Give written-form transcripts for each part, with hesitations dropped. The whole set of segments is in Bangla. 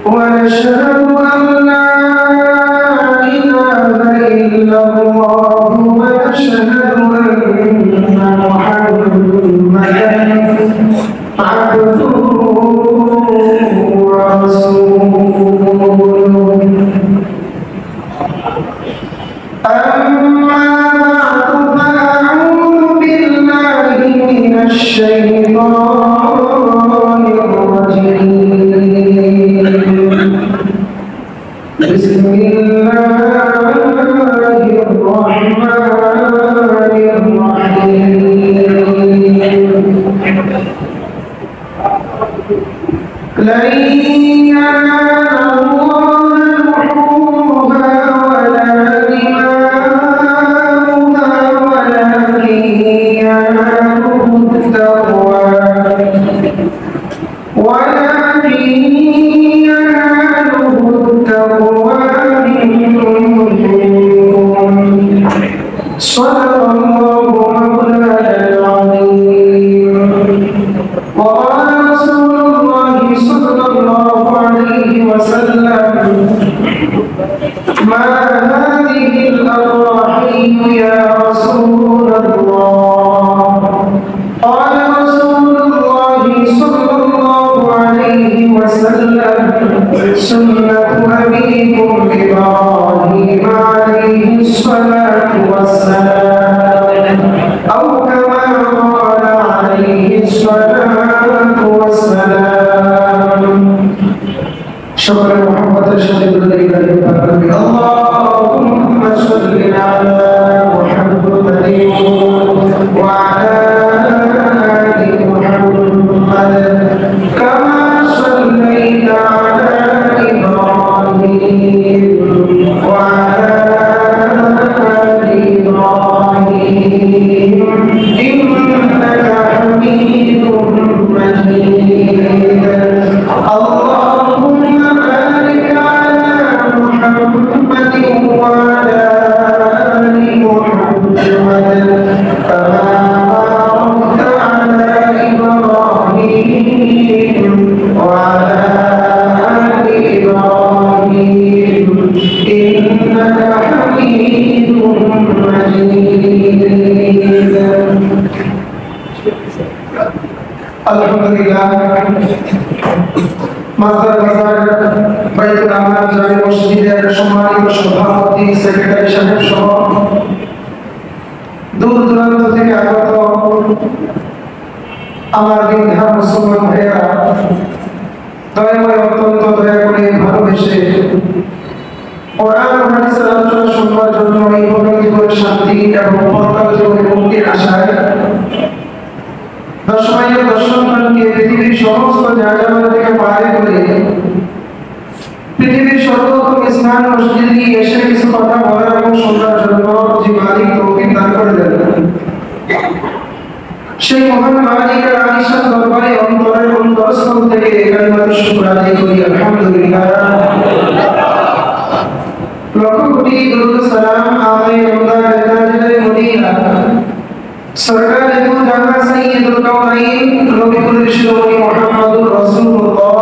ونشهد أن لا إله إلا الله ونشهد أن محمدا عبده ورسوله. أما بعد فأعوذ بالله من الشيطان الرجيم. بسم الله الرحمن الرحيم. لن ينال الله لحومها ولا دماؤها ولكن يناله التقوى صدق الله مولانا العظيم. وقال رسول الله صلى الله عليه وسلم: ما هذه الأضاحي يا رسول الله؟ قال رسول الله صلى الله عليه وسلم: سنة أبيكم إبراهيم عليه الصلاة والسلام، أو كما قال عليه الصلاة والسلام. شكرا محمد شهد اللهم صل على محمد وعلى آل محمد كما صليت على إبراهيم وعلى آل إبراهيم إنك حميد مجيد. اللهم بارك على محمد وعلى آل محمد كما باركت على إبراهيم وعلى آل إبراهيم إنك حميد مجيد. আলহামদুলিল্লাহ। মাজার বাজার বাইতুল আমান জামে মসজিদের সম্মানিত সভাপতি সেক্রেটারি সাহেব সহ দূর দূরান্ত থেকে আগত আমার বিন্ধ্যা মুসলমান ভাইয়েরা, দয়াময় অত্যন্ত দয়া করে ভালোবেসে কোরআন ও হাদিসের আলোচনা শুনবার জন্য এই পবিত্র জীবনের শান্তি এবং পরকাল জীবনের মুক্তির আশায় দশমাইলের দর্শনকে পৃথিবীর সমস্ত জায়গা থেকে পায়ে করে পৃথিবীর সর্বোত্তম স্থান মসজিদে এসে কিছু কথা বলার এবং শোনার জন্য যে মালিক তৌফিক দান করে দেন, সেই মহান মালিকের আলিশান দরবারে অন্তরের অন্তরস্থল থেকে কালিমাতুর শুকর আদায় করি আলহামদুলিল্লাহ। লক্ষ কোটি দরুদ সালাম আমাদের রমজান তাজুল মদিনা সরকার দু জানা সাইয়্যিদুল কাওনাইন নবীকুল শিরোমণি মুহাম্মদুর রাসূলুল্লাহ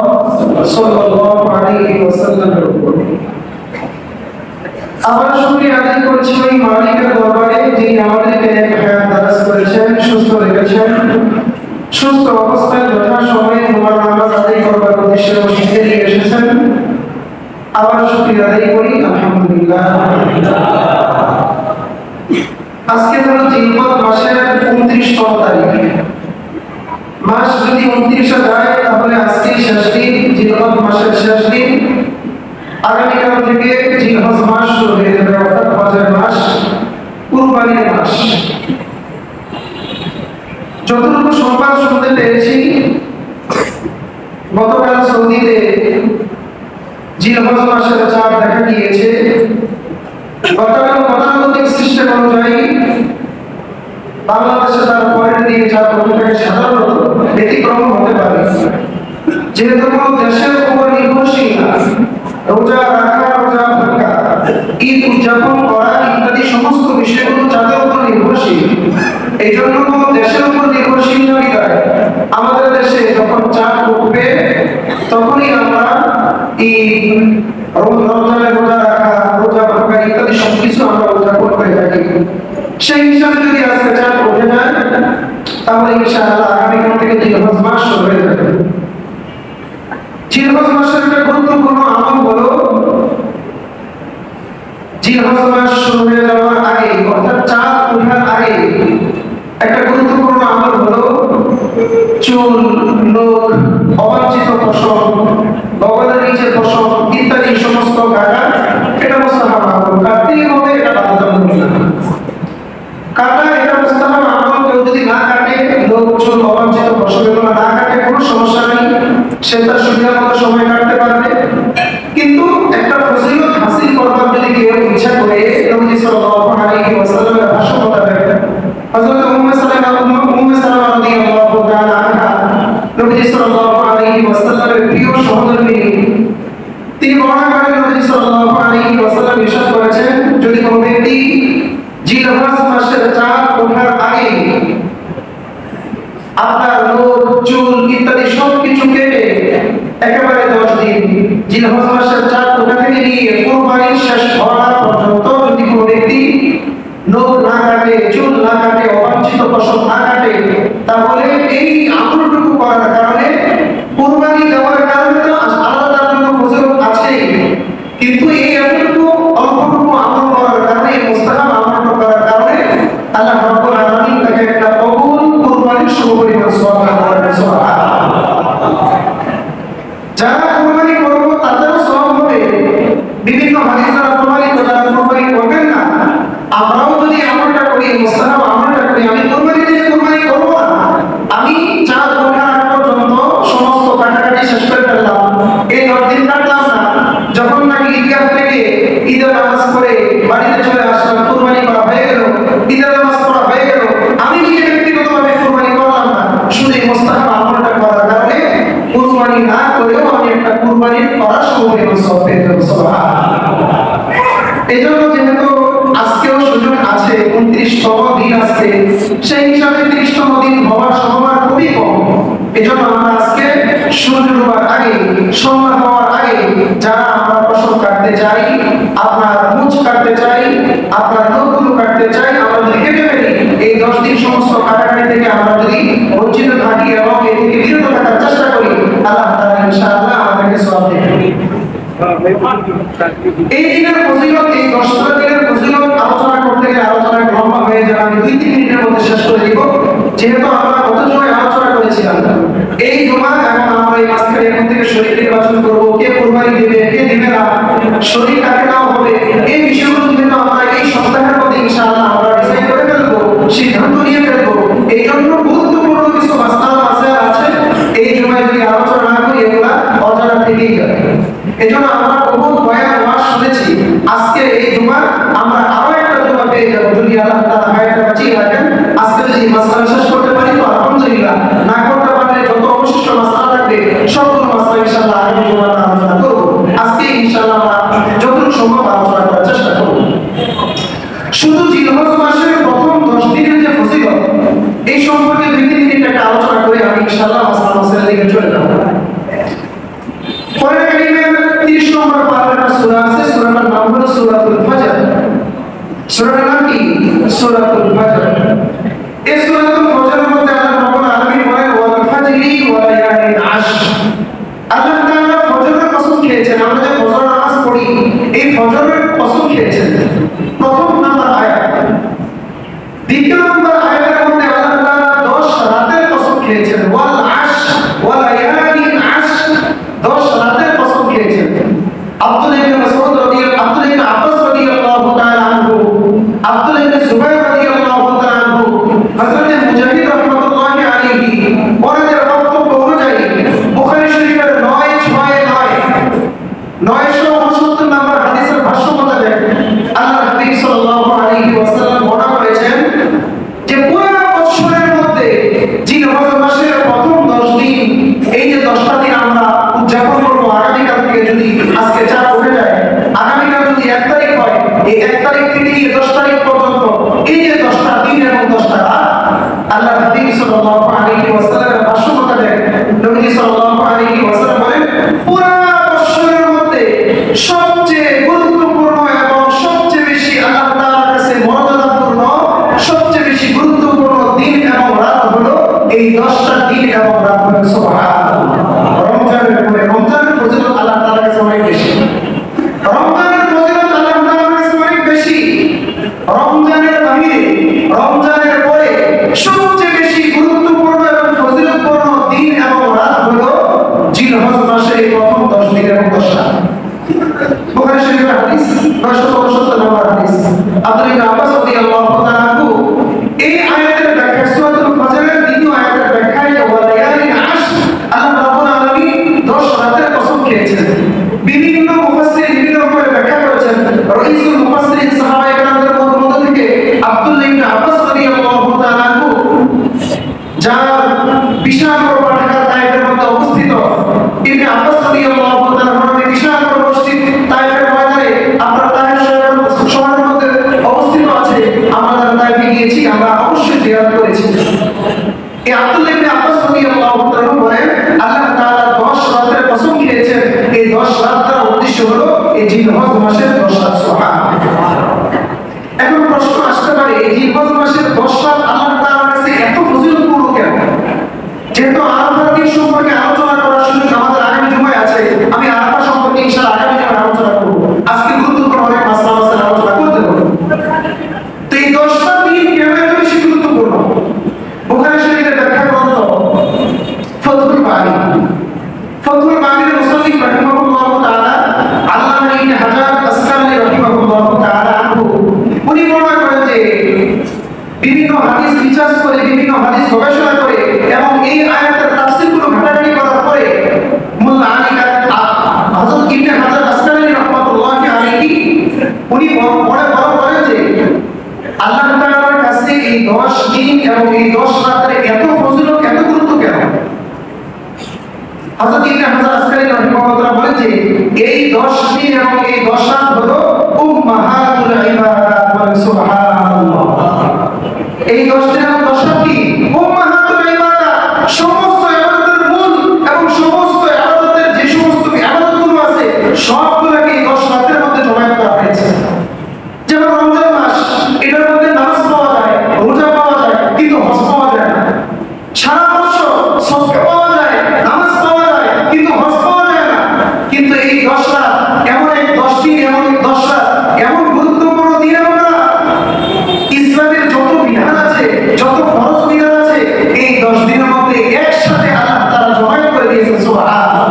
সাল্লাল্লাহু আলাইহি ওয়াসাল্লামের উপর আবার শুকরিয়া আদায় করছি ওই মালিকের দরবারে যিনি আমাদেরকে এক হায়াত দারাজ করেছেন, সুস্থ রেখেছেন, সুস্থ অবস্থায় যথা সময়ে তোমার নামাজ আদায় করবার উদ্দেশ্যে মসজিদে নিয়ে এসেছেন। আবার শুকরিয়া আদায় করি আলহামদুলিল্লাহ। আজকে হলো জিলহজ মাসের 29তম তারিখ। মাস যদি 29 যায় তাহলে আজকে শেষ দিন, জিলহজ মাসের শেষ দিন। আগামীকাল থেকে জিলহজ মাস শুরু হয়ে যাবে, অর্থাৎ হজের মাস, কুরবানির মাস। যতটুকু সংবাদ শুনতে পেরেছি, গতকাল সৌদিতে জিলহজ মাসের চাঁদ দেখা গিয়েছে। গতকাল গতানুগতিক সিস্টেম অনুযায়ী বাংলাদেশে তার পরের দিকে চাঁদ ওঠাটাকে সাধারণত ব্যতিক্রম হতে পারে, যেহেতু কোনো দেশের উপর নির্ভরশীল না। রোজা রাখা, রোজা ভাঙা, ঈদ উদযাপন করা ইত্যাদি সমস্ত বিষয়গুলো চাঁদের উপর নির্ভরশীল। এই জন্য কোনো দেশের উপর নির্ভরশীল না বিদায় আমাদের দেশে যখন চাঁদ উঠবে তখনই আমরা ঈদ, রমজানের রোজা রাখা, রোজা ভাঙা ইত্যাদি সবকিছু আমরা উদযাপন করে থাকি। সেই হিসাবে যদি আজকে চাঁদ উঠে যায় তাহলে ইনশাআল্লাহ আগামীকাল থেকে জিলহজ মাস শুরু হয়ে যাবে। জিলহজ মাসের একটা গুরুত্বপূর্ণ আমল হলো জিলহজ মাস শুরু হয়ে যাওয়ার আগে অর্থাৎ চাঁদ ওঠার আগে একটা গুরুত্বপূর্ণ আমল হলো চুল, নখ, অবাঞ্ছিত পশম, বগলের নিচের পশম ইত্যাদি সমস্ত কাটা এটা মুস্তাহাব আমল। কাটতেই হবে, এটা বাধ্যতামূলক না। কাটা এটা মুস্তাহাব আমল। কেউ যদি না কাটে, নখ, চুল, অবাঞ্ছিত পশম এগুলো না কাটে কোনো সমস্যা নেই, সে তার সুবিধা মতো সময় কাটতে পারবে। কিন্তু একটা ফজিলত হাসিল করবার যদি কেউ ইচ্ছা করে, নবী সাল্লাল্লাহু আলাইহি ওয়াসাল্লামের ভাষণ মোতাবেক হযরত উম্মে সালামা রাদিয়াল্লাহু তাআলা আনহা নবী সাল্লাল্লাহু আলাইহি ওয়াসাল্লামের প্রিয় সহধর্মিণী, তিনি বর্ণনা করেন নবী সাল্লাল্লাহু আলাইহি ওয়াসাল্লাম ইরশাদ করেছেন, যদি কোনো ব্যক্তি জিলহজ মাসের চাঁদ ওঠার আগে আপনার নখ, চুল ইত্যাদি সবকিছু কেটে একেবারে 10 দিন জিলহজ মাসের চাঁদ ওঠা থেকে নিয়ে কুরবানির শেষ হওয়া পর্যন্ত যদি কোনো ব্যক্তি নখ না কাটে, চুল না কাটে, অবাঞ্ছিত পশম না কাটে, তাহলে এই আমলটুকু করার কারণে কুরবানি দেওয়ার কারণে তো আলাদা কোনো ফজিলত আছেই, কিন্তু এই এতটুকু অল্পটুকু আমল করার কারণে, এই মুস্তাহাব আমলটুকু করার কারণে আল্লাহ রাব্বুল আলামিন তাকে একটা কবুল কুরবানির সমপরিমাণ সওয়াব দান করেন। সুবহানাল্লাহ। যারা কুরবানি করব তাদেরও সওয়াব হবে। বিভিন্ন হাদিস দ্বারা প্রমাণিত, যারা কুরবানি করবেন না, আমরাও যদি আমলটা করি, মুস্তাহাব আমলটা করি, আমি কুরবানি দিয়ে কুরবানি করব না, আমি চাঁদ ওঠার আগ পর্যন্ত সমস্ত কাটাকাটি শেষ করে ফেললাম, এই 10 দিন কাটলাম না, যখন নাকি ঈদগাহ থেকে ঈদের নামাজ পড়ে বাড়িতে চলে আসলাম, কুরবানি করা হয়ে গেল, ঈদের নামাজ পড়া হয়ে গেল, আমি নিজে ব্যক্তিগতভাবে কুরবানি করলাম না, শুধু এই মুস্তাহাব আমলটা করার কারণে কুরবানি না করেও আমি একটা কুরবানি করার সমপরিমাণ সওয়াব পেয়ে যাব। সুবহানাল্লাহ। এজন্য যেহেতু আজকেও সুযোগ আছে, 29তম দিন আজকে, সেই হিসাবে 30তম দিন হওয়ার সম্ভাবনা খুবই কম। এজন্য আমরা আজকে সূর্য ডোবার আগে, সন্ধ্যা হওয়ার আগে যারা আমরা পশম কাটতে চাই, আপনার মুছ কাটতে চাই, আপনার নখগুলো কাটতে চাই, আমরা যদি কেটে ফেলি, এই 10 দিন সমস্ত কাটাকাটি থেকে আমরা যদি বঞ্চিত থাকি এবং এ থেকে বিরত থাকার চেষ্টা করি, আল্লাহ তাআলা ইনশাআল্লাহ আমাদেরকে সওয়াব দেবেন। এই দিনের ফজিলত, এই 10টা দিনের ফজিলত আলোচনা করতে গেলে আলোচনা লম্বা হয়ে যাবে। আমি 2-3 মিনিটের মধ্যে শেষ করে দিব, যেহেতু আমরা গত জুমায় আলোচনা করেছিলাম এই জুমা এবং আমরা এই মাঝখানে এখন থেকে শরীর নির্বাচন করব, কে কুরবানি দিবে, কে দিবে না, শরীর কাকে নাও হবে, এই বিষয়গুলো যেহেতু আমরা এই সপ্তাহের মধ্যে ইনশাআল্লাহ আমরা ডিসাইড করে ফেলবো, সিদ্ধান্ত নিয়ে ফেলবো। এই জন্য গুরুত্বপূর্ণ কিছু মাসআলা আছে, এই জুমায় যদি আলোচনা না করি এগুলা অজানা থেকেই যাবে। এজন্য আমরা বহুত বয়ান ওয়াজ শুনেছি, আজকে এই জুমা আমরা আরো একটা জুমা পেয়ে যাব যদি আল্লাহ তাআলা হায়াতে বাঁচিয়ে রাখেন। আজকে যদি মাসআলা শেষ করতে পারি তো আলহামদুলিল্লাহ, না করতে পারলে যত অবশিষ্ট মাসআলা থাকবে সবগুলো মাসআলা ইনশাআল্লাহ আগামী জুমাতে আলোচনা করব। আজকে ইনশাআল্লাহ আমরা যতটুকু সম্ভব আলোচনা করার চেষ্টা করব। শুধু জিলহজ মাসের প্রথম 10 দিনের যে ফজিলত, এই সম্পর্কে 2-3 মিনিট একটা আলোচনা করে আমি ইনশাআল্লাহ মাসআলার দিকে চলে যাব। কোরআন কারীমের 30 নম্বর পারার একটা সূরা আছে, সূরাটার নাম হলো সূরাতুল ফাজর। সূরাটার নাম কি? সূরাতুল ফাজর। এই সূরাতুল ফাজরের মধ্যে আল্লাহ রাব্বুল আলামিন বলেন, ওয়াল ফাজরি ওয়া লায়ালিন আশর। আল্লাহ তাআলা ফজরের কসম খেয়েছেন। আমরা যে ফজর নামাজ পড়ি, এই ফজরের কসম খেয়েছেন প্রথম নাম্বার আয়াত। দ্বিতীয় নাম্বার আয়াতের মধ্যে আল্লাহ তাআলা 10 রাতের কসম খেয়েছেন, ওয়াল আশর এই 10টা দিন এবং রাত হলো সুবহানাল্লাহ। রমজানের পরে রমজানের ফজিলত আল্লাহ তাআলার কাছে অনেক বেশি। রমজানের ফজিলত আল্লাহ তাআলার কাছে অনেক বেশি। রমজানের বাহিরে রমজানের পরে সবচেয়ে বেশি গুরুত্বপূর্ণ এবং ফজিলতপূর্ণ দিন এবং রাত হলো জিলহজ মাসের এই প্রথম 10 দিন এবং 10 রাত। বুখারী শরীফের হাদিস 969 নম্বর হাদিস। আব্দুল্লাহ ইবনে আব্বাস রাদিয়াল্লাহু তাআলা আনহু এই আয়াতের ব্যাখ্যা সূরাতুল ফজরের দ্বিতীয় আয়াতের ব্যাখ্যায় ওয়ালায়ালিন আশর আল্লাহ রাব্বুল আলামিন 10 রাতের কসম খেয়েছেন। বিভিন্ন মুফাসসির বিভিন্ন রকমের ব্যাখ্যা করেছেন। রাইসুল মুফাসসিরিন সাহাবায়ে কেরামদের মধ্য থেকে আব্দুল্লাহ ইবনে আব্বাস রাদিয়াল্লাহু তাআলা আনহু যার বিশাল বড় পাঠাগার তায়েফের মধ্যে অবস্থিত, ইবনে আব্বাস রাদিয়াল্লাহু তাআলা আনহু বিশাল বড় মসজিদ তায়েফের ময়দানে আপনার তায়েফ শহরের মধ্যে অবস্থিত আছে। আমরা তায়েফে গিয়েছি, আমরা অবশ্যই জিয়ারত করেছি। এই আব্দুল্লাহ ইবনে আব্বাস রাদিয়াল্লাহু তাআলা বলেন আল্লাহ তাআলা 10 রাতের কসম খেয়েছেন। এই 10 রাত দ্বারা উদ্দেশ্য হলো এই জিলহজ মাসের 10 রাত। সুবহানাল্লাহ। এখন প্রশ্ন আসতে পারে এই জিলহজ মাসের 10 রাত আল্লাহ তাআলার কাছে এত ফজিলতপূর্ণ কেন? যেহেতু আরাফার দিন সম্পর্কে আলোচনা করার সুযোগ আমাদের আগামী জুমায় আছে, আমি আরাফা সম্পর্কে ইনশাআল্লাহ আগামী জুমায় আলোচনা করব। আজকে গুরুত্বপূর্ণ অনেক মাসলা আলোচনা করতে হবে। তো এই 10টা দিন কেন এত বেশি গুরুত্বপূর্ণ? বুখারী শরীফের ব্যাখ্যা গ্রন্থ ফাতহুল বারী, ফাতহুল বারীর মুসান্নিফ রাহিমাহুল্লাহু তাআলা আল্লামা ইবনে হাজার আসকালানী রাহিমাহুল্লাহু তাআলা আনহু উনি বর্ণনা করেন যে বিভিন্ন হাদিস রিসার্চ করে, বিভিন্ন হাদিস গবেষণা করে এবং এই আয়াতের তাফসীরগুলো ঘাটাঘাটি করার পরে মোল্লা আলী হযরত ইবনে হাজার আসকালানী রাহমাতুল্লাহি আলাইহি উনি বলেন যে আল্লাহ তাআলার কাছে এই 10 দিন এবং এই 10 রাতের এত ফজিলত, এত গুরুত্ব কেন? হযরত ইবনে হাজার আসকালানী রাহিমাহুল্লাহ বলেন যে এই 10 দিন এবং এই 10 রাত হলো উম্মাহাতুল ইবাদাত ওয়া সুবহানাল্লাহ। এই 10 দিন এবং 10 রাত কি উম্মাহাতুল ইবাদাত, সমস্ত ইবাদতের মূল এবং সমস্ত ইবাদতের যে সমস্ত ইবাদতগুলো আছে সবগুলোকে এই 10 রাতের মধ্যে জমায়েত করা হয়েছে। যেমন রমজান মাস, এটার মধ্যে নামাজ পাওয়া যায়, রোজা পাওয়া যায়, কিন্তু হজ পাওয়া যায় না। সারা বছর সদকা পাওয়া যায়, নামাজ পাওয়া যায়, কিন্তু হজ পাওয়া যায় না। কিন্তু এই 10 রাত এমন এক 10 দিন, এমন এক 10 রাত এমন গুরুত্বপূর্ণ দিন আমরা ইসলামের যত বিধান আছে, যত ফরজ বিধান আছে এই 10 দিনের মধ্যে একসাথে আল্লাহ তাআলা জমায়েত করে দিয়েছেন। সুবহানাল্লাহ।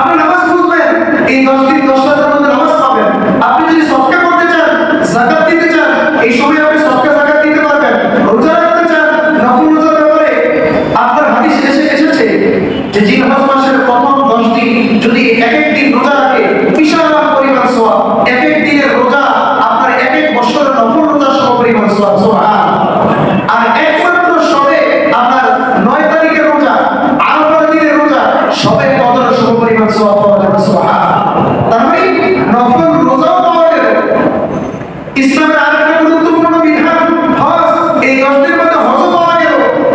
আপনি নামাজ পড়বেন, এই 10 দিন 10 রাতের মধ্যে নামাজ পাবেন। আপনি যদি সদকা করতে চান, যাকাত দিতে চান, এই সময় আপনি সদকা যাকাত দিতে পারবেন। রোজা রাখতে চান, নফল রোজার ব্যাপারে আপনার হাদিস এসেছে যে জিলহজ মাসের প্রথম 10 দিন যদি এক এক দিন রোজা রাখে বিশাল পরিমাণ সওয়াব। এক এক দিনের রোজা আপনার এক এক বছরের নফল রোজা সম পরিমাণ সওয়াব। সুবহানাল্লাহ। আর একমাত্র সবে আপনার 9 তারিখের রোজা, আরাফার দিনের রোজা, সবে কদর সম পরিমাণ সওয়াব পাওয়া যাবে। সুবহানাল্লাহ। তার মানে নফল রোজাও পাওয়া গেল। ইসলামের আরেকটা গুরুত্বপূর্ণ বিধান হজ, এই 10 দিনের মধ্যে হজও পাওয়া গেল।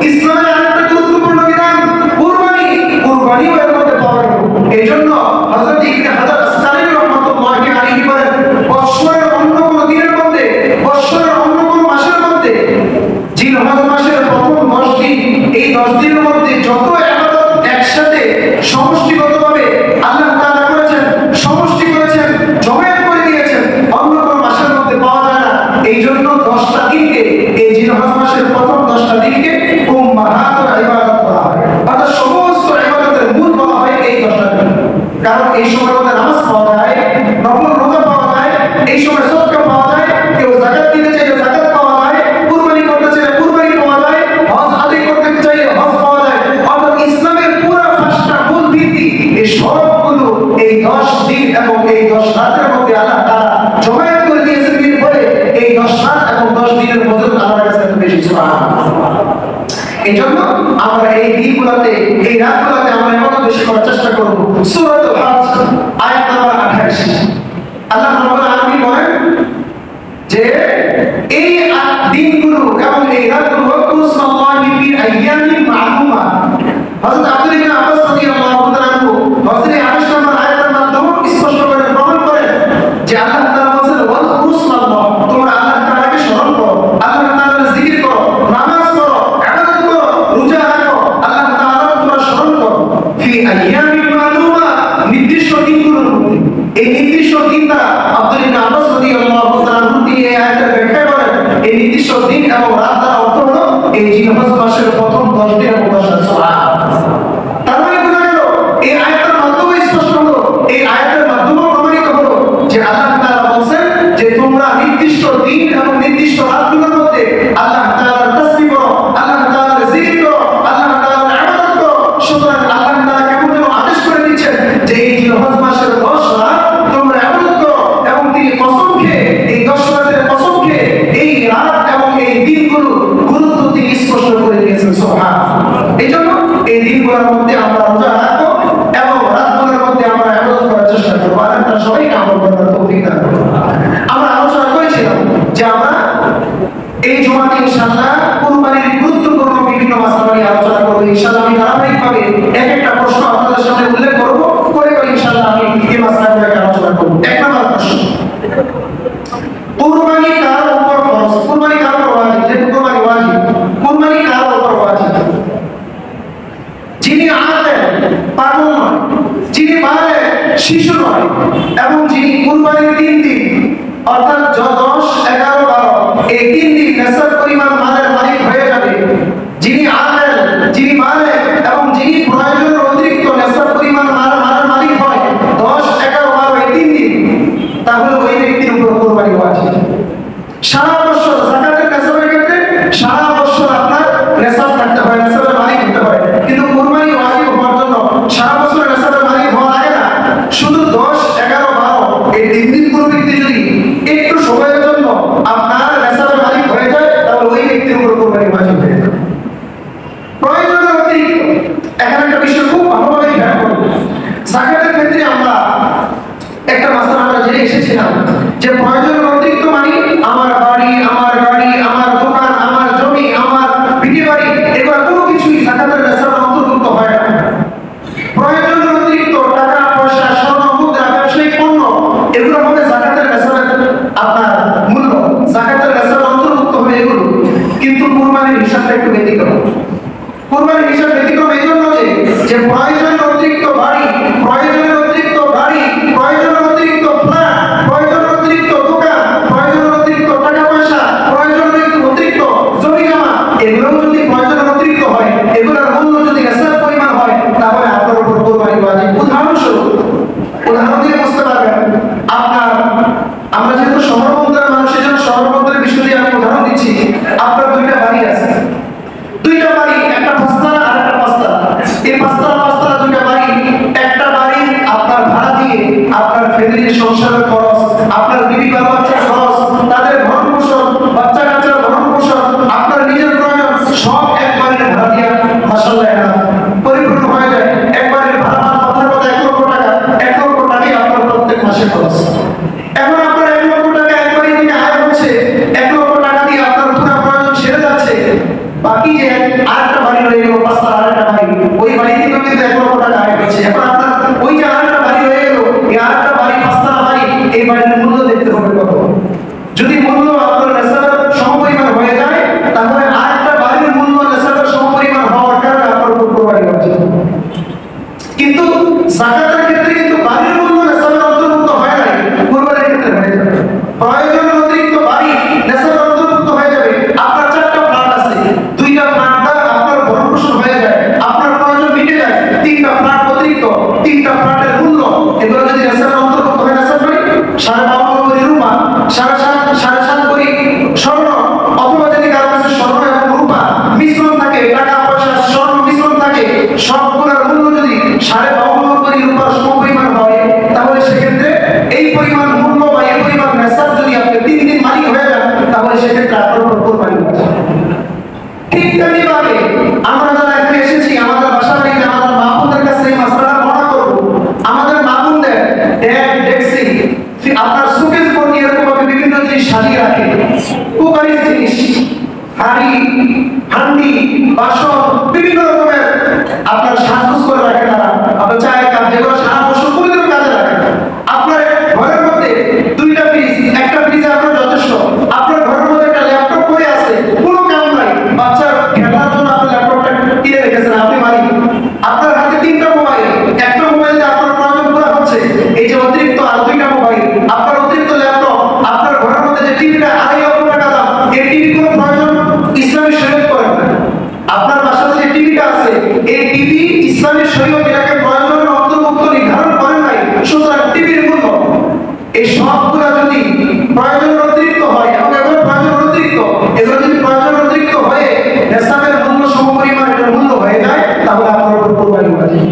ইসলামের আরেকটা গুরুত্বপূর্ণ বিধান কুরবানি, কুরবানিও এর মধ্যে পাওয়া গেল। এইজন্য হযরত ইবনে হাজার আসকালানী রাহমাতুল্লাহি আলাইহি বলেন বৎসরের অন্য কোন দিনের মধ্যে, বৎসরের অন্য কোন মাসের মধ্যে জিলহজ মাসের প্রথম 10 দিন, এই 10 দিনের মধ্যে যত ইবাদত একসাথে সমষ্টিগতভাবে আল্লাহ তাআলা করেছেন, সমষ্টি করেছেন, জমায়েত করে দিয়েছেন, অন্য কোন মাসের মধ্যে পাওয়া যায় না। এইজন্য 10টা দিনকে, এই জিলহজ মাসের প্রথম 10টা দিনকে উম্মাহাতুল ইবাদাত বলা হয়। অর্থাৎ সমস্ত ইবাদতের মূল বলা হয় এই 10টা দিন। কারণ এই সময়ের মধ্যে নামাজ পাওয়া যায়, নফল রোজা পাওয়া যায়, এই সময় সদকা পাওয়া যায়, কেউ যাকাত দিতে চাইলে যাকাত পাওয়া যায়, কুরবানি করতে চাইলে কুরবানি পাওয়া যায়, হজ আদায় করতে চাইলে হজ পাওয়া যায়। অর্থাৎ ইসলামের পুরো 5টা মূল ভিত্তি এই সবগুলো এই 10 দিন এবং এই 10 রাতের মধ্যে আল্লাহ তাআলা জমায়েত করে দিয়েছেন। বলে এই 10 রাত এবং 10 দিনের মধ্যে আল্লাহর কাছে এত বেশি। সুবহানাল্লাহ। এইজন্য আমরা এই দিনগুলোতে, এই রাতগুলোতে আমরা ইবাদত বেশি করার চেষ্টা করব। সূরাতুল হজ আয়াত নাম্বার 28 আল্লাহ রাব্বুল আলামিন বলেন যে এই দিনগুলো এবং এই রাতগুলো কুসমাল্লাহি ফি আইয়ামিন মা'লুমা। হযরত আব্দুল্লাহ ইবনে আব্বাস রাদিয়াল্লাহু তাআলা আনহু হযরত 28 নম্বর আয়াতের মাধ্যমে স্পষ্ট করে প্রমাণ করেন যে আল্লাহ তাআলা বলেন ওয়া কুসমাল্লাহ, তোমরা আল্লাহ তাআলাকে স্মরণ করো, আল্লাহ তাআলার জিকির করো, নামাজ পড়ো, ইবাদত করো, রোজা রাখো, এই জিলহজ মাসের প্রথম 10 দিনের মধ্যে সুবহানাল্লাহ। তার মানে বোঝা গেল এই আয়াতের মাধ্যমে স্পষ্ট হলো, এই আয়াতের মাধ্যমে প্রমাণিত হলো যে আল্লাহ তাআলা বলেন যে তোমরা নির্দিষ্ট দিন এবং নির্দিষ্ট রাতগুলোর মধ্যে আল্লাহ তাআলার তাসবিহ করো, আল্লাহ তাআলার জিকির করো, আল্লাহ তাআলার ইবাদত করো। সুতরাং আল্লাহ তাআলা কেমন যেন আদেশ করে দিচ্ছেন যে এই জিলহজ মাসের 10 রাত তোমরা ইবাদত করো, এবং তিনি কসম খেয়ে এই 10 রাতের কসম খেয়ে এই রাত এবং এই দিনগুলো গুরুত্ব তিনি স্পষ্ট করে দিয়েছেন সুবহানাল্লাহ। এইজন্য এই দিনগুলোর মধ্যে আমরা রোজা রাখবো এবং রাতগুলোর মধ্যে আমরা ইবাদত করার চেষ্টা করব। আর আমরা সবাইকে আমল করার তৌফিক দান করুন। আমরা আলোচনা করেছিলাম যে আমরা এই জুমাতে ইনশাআল্লাহ কুরবানির গুরুত্বপূর্ণ বিভিন্ন মাসলা নিয়ে আলোচনা করব। ইনশাআল্লাহ আমি ধারাবাহিকভাবে এক একটা প্রশ্ন আপনাদের সামনে উল্লেখ করব, করে ইনশাআল্লাহ আমি এই মাসলাগুলোকে আলোচনা করব। এক নম্বর প্রশ্ন, কুরবানি কার উপর ফরজ? কুরবানি কার উপর ওয়াজিব? যে কুরবানি ওয়াজিব, কুরবানি কার উপর ওয়াজিব? যিনি আলেম, পাগল নয়, যিনি বালেগ, শিশু নয়, এবং যিনি কুরবানির 3 দিন অর্থাৎ 10, 11, 12 এই 3 দিন নেশার পরিমাণ মালের মালিক হয়ে যাবে, যিনি আলেম, যিনি বালেগ এবং যিনি প্রয়োজনের অতিরিক্ত নেশার পরিমাণ মালের মালিক হয় 10, 11, 12 এই 3 দিন, তাহলে ওই ব্যক্তির উপর কুরবানি ওয়াজিব। সারা বছর যাকাতের নেশাবের ক্ষেত্রে সারা বছর আপনার নেশাব থাকতে হয়, নেশাবের মালিক হতে হয়, কিন্তু কুরবানি ওয়াজিব হওয়ার জন্য সারা বছর নেশাবের মালিক হওয়া লাগে না। শুধু 10, 11, 12 এই 3 দিন কোনো ব্যক্তি যদি একটু সময়ের জন্য আপনার নেশাবের মালিক হয়ে যায়, তাহলে ওই ব্যক্তির উপর কুরবানি ওয়াজিব হয়ে যাবে। প্রয়োজনের অতিরিক্ত এখানে একটা বিষয় খুব ভালোভাবে খেয়াল করুন। যাকাতের ক্ষেত্রে আমরা একটা মাসলা আমরা জেনে এসেছিলাম যে প্রয়োজনের অতিরিক্ত মানে আমার বাড়ি, আমার গাড়ি, আমার দোকান, আমার জমি, আমার ভিটে বাড়ি, এগুলো কোনো কিছুই যাকাতের নেশাবের অন্তর্ভুক্ত হয় না। প্রয়োজনের অতিরিক্ত টাকা পয়সা, স্বর্ণ মুদ্রা, ব্যবসায়িক পণ্য, এগুলো হবে যাকাতের নেশাবের আপনার মূল্য, যাকাতের নেশাবের অন্তর্ভুক্ত হবে এগুলো। কিন্তু কুরবানির হিসাবটা একটু ব্যতিক্রম। কুরবানির হিসাব ব্যতিক্রম এই জন্য যে প্রয়োজনের অতিরিক্ত বাড়ি, প্রয়োজনের অতিরিক্ত গাড়ি, প্রয়োজনের অতিরিক্ত ফ্ল্যাট, প্রয়োজনের অতিরিক্ত দোকান, প্রয়োজনের অতিরিক্ত টাকা পয়সা, প্রয়োজনের অতিরিক্ত জমি জমা, এগুলো যদি প্রয়োজনের অতিরিক্ত হয়, এগুলোর মূল্য যদি নেশার পরিমাণ হয়, তাহলে আপনার উপর কুরবানি ওয়াজিব। উদাহরণস্বরূপ, উদাহরণ দিয়ে বুঝতে পারবেন আপনার, আমরা যেহেতু শহর বন্দরের মানুষ, এই জন্য শহর বন্দরের বিষয় দিয়ে আমি উদাহরণ দিচ্ছি। আপনার 2টা বাড়ি আছে, 2টা বাড়ি, একটা পাঁচতলা আর একটা পাঁচতলা। এই পাঁচতলা 2টা বাড়ি, একটা বাড়ি আপনার ভাড়া দিয়ে আপনার ফ্যামিলির সংসারের খরচ, আপনার বিবি বাচ্চার খরচ, তাদের ভরণ পোষণ, বাচ্চা কাচ্চার ভরণ পোষণ, আপনার নিজের প্রয়োজন সব একবারের ভাড়া দিয়ে মাশাআল্লাহ পরিপূর্ণ হয়ে যায়। একবারের ভাড়া আপনার কথা 1 লক্ষ টাকা, 1 লক্ষ টাকাই আপনার প্রত্যেক মাসে খরচ। এখন আপনার 1 লক্ষ টাকা একবারই থেকে আয় হচ্ছে, 1 লক্ষ টাকা দিয়ে আপনার পুরো প্রয়োজন সেরে যাচ্ছে। বাকি যে আরেকটা বাড়ি রয়ে গেল, পাঁচটা আরেকটা বাড়ি, ওই বাড়ি থেকে কিন্তু 1 লক্ষ টাকা আয় হচ্ছে। এখন আপনার ওই যে আরেকটা বাড়ি রয়ে গেল, এই আরেকটা বাড়ি, পাঁচটা বাড়ি, এই বাড়ির মূল্য দেখতে হবে কত। যদি মূল্য আপনার নেশাবের সমপরিমাণ হয়ে যায়, তাহলে আরেকটা বাড়ির মূল্য নেশাবের সমপরিমাণ হওয়ার কারণে আপনার উপর কুরবানি ওয়াজিব। কিন্তু যাকাতের ক্ষেত্রে কিন্তু বাড়ির মূল্য নেশাবের অন্তর্ভুক্ত হয় না, কুরবানির ক্ষেত্রে হয়ে যাবে। প্রয়োজনের অতিরিক্ত বাড়ি নেশাবের অন্তর্ভুক্ত হয়ে যাবে। আপনার 4টা ফ্ল্যাট আছে, 2টা ফ্ল্যাট আপনার ভরণ পোষণ হয়ে যায়, আপনার প্রয়োজন মিটে যায়, 3টা ফ্ল্যাট অতিরিক্ত, 3টা ফ্ল্যাটের মূল্য, এগুলো যদি নেশাবের অন্তর্ভুক্ত হয়, নেশাব মানে 52 ভরি রূপা, 7.5 ভরি স্বর্ণ, অথবা যদি কারো কাছে স্বর্ণ এবং রূপা মিশ্রণ থাকে, টাকা পয়সা স্বর্ণ মিশ্রণ থাকে, সবগুলোর মূল্য যদি 52 ভরি রূপার আছে, এই টিভি ইসলামের শরীয়ত এটাকে প্রয়োজনের অন্তর্ভুক্ত নির্ধারণ করেন নাই। সুতরাং টিভির মূল্য এই সবগুলা যদি প্রয়োজনের অতিরিক্ত হয় এবং এগুলো প্রয়োজনের অতিরিক্ত, এগুলো যদি প্রয়োজনের অতিরিক্ত হয়ে নেশাবের মূল্য সমপরিমাণ এটার মূল্য হয়ে যায়, তাহলে আপনার উপর কোরবানি ওয়াজিব।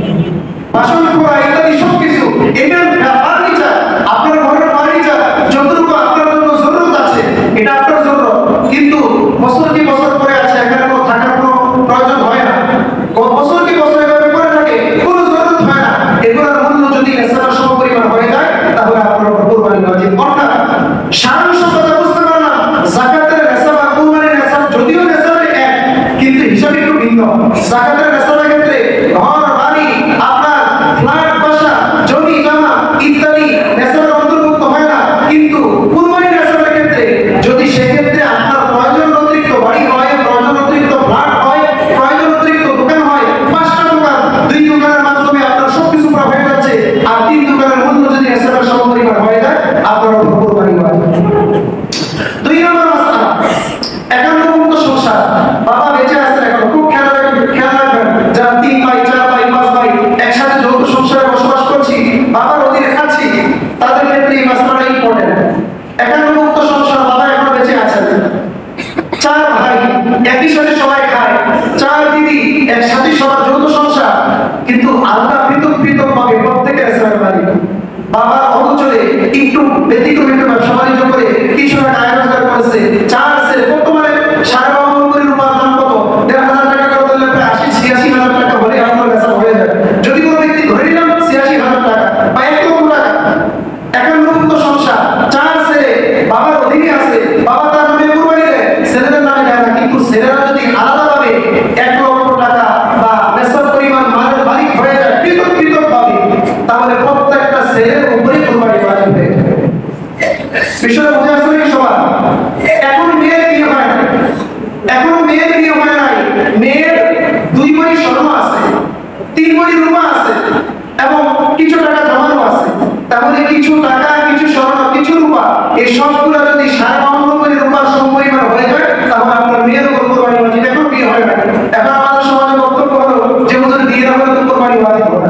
বাসন কোড়া ইত্যাদি সবকিছু এটার ফার্নিচার, আপনার ঘরের ফার্নিচার যতটুকু আপনার জন্য জরুরত আছে এটা আপনার জরুরত, কিন্তু বছর কি বছর পরে আছে, এখানে কোনো থাকার কোনো প্রয়োজন হয় না, বছর কি বছর এভাবে পড়ে থাকে, কোনো জরুরত হয় না, এগুলোর মূল্য যদি নেশাবের সমপরিমাণ হয়ে যায়, তাহলে আপনার উপর কোরবানি ওয়াজিব। অর্থাৎ সারাংশ কথা বুঝতে পারলাম, যাকাতের নেশাব আর কুরবানির নেশাব যদিও নেশাবে এক, কিন্তু হিসাব একটু ভিন্ন। যাকাতের নেশাবের ক্ষেত্রে ঘর বাড়ি, আপনার ফ্ল্যাট বাসা, জমি জমা ইত্যাদি নেশাবের অন্তর্ভুক্ত হয় না, কিন্তু কুরবানির নেশাবের ক্ষেত্রে যদি সেক্ষেত্রে আপনার প্রয়োজন অতিরিক্ত বাড়ি হয়, প্রয়োজন অতিরিক্ত ফ্ল্যাট হয়, প্রয়োজন অতিরিক্ত দোকান হয়, 5টা দোকান, 2 দোকানের মাধ্যমে আপনার সবকিছু পুরো হয়ে যাচ্ছে, আর 3 দোকানের মূল্য যদি নেশাবের সমপরিমাণ হয়ে যায়, আপনার উপর কোরবানি ওয়াজিব। 2 নম্বর মাসআলা, একান্তমুক্ত সংসার। বাবা বেঁচে আছেন এখন, খুব খেয়াল রাখবেন, যারা 3 ভাই 4 ভাই 5 ভাই একসাথে যৌথ সংসারে বসবাস করছি, বাবার অধীনে খাচ্ছি, তাদের ক্ষেত্রে এই মাসআলাটা ইম্পর্টেন্ট। একান্তমুক্ত সংসার, বাবা এখন বেঁচে আছেন, 4 ভাই একই সাথে সবাই খায়, 4 দিদি একসাথে সবার যৌথ সংসার, কিন্তু আলাদা পৃথক পৃথক ভাবে প্রত্যেকে ইসলামের মালিক। বাবার অঞ্চলে একটু ব্যতিক্রম একটু ব্যবসা বাণিজ্য করে কিছু টাকা আয় রোজগার করেছে, 4 ছেলে, বর্তমানে 52 কোটি রুপার দাম কত, 1,500 টাকা করে দিলে প্রায় 80-86,000 টাকা হলে আপনার ব্যবসা হয়ে যাবে। যদি কোনো ব্যক্তি ধরে নিলাম 86,000 টাকা বা 1 লক্ষ টাকা, একান্তমুক্ত সংসার, 4 ছেলে বাবার অধীনে আছে, বাবা তার নামে কুরবানি দেয়, ছেলেদের নামে দেয় না, কিন্তু ছেলেরা যদি আলাদাভাবে 1 লক্ষ টাকা বা নেশাব পরিমাণ মালের মালিক হয়ে যায় পৃথক পৃথক ভাবে, তাহলে প্রত্যেকটা ছেলের উপরে কুরবানি ওয়াজিব হয়ে যায়। বিষয় বুঝে আসছে কি সবার? এখন মেয়ের বিয়ে হয় না, এখন মেয়ের বিয়ে হয় নাই, মেয়ের 2 ভরি স্বর্ণ আছে, 3 ভরি রূপা আছে এবং কিছু টাকা জমানো আছে, তাহলে কিছু টাকা, কিছু স্বর্ণ, কিছু রূপা, এই সবগুলো যদি 52 ভরি রূপার সমপরিমাণ হয়ে যায়, তাহলে আপনার মেয়ের উপর কুরবানি ওয়াজিব। এখন বিয়ে হয় না, এখন আমাদের সমাজে বক্তব্য হলো যে হুজুর বিয়ে হলে তো কুরবানি ওয়াজিব হবে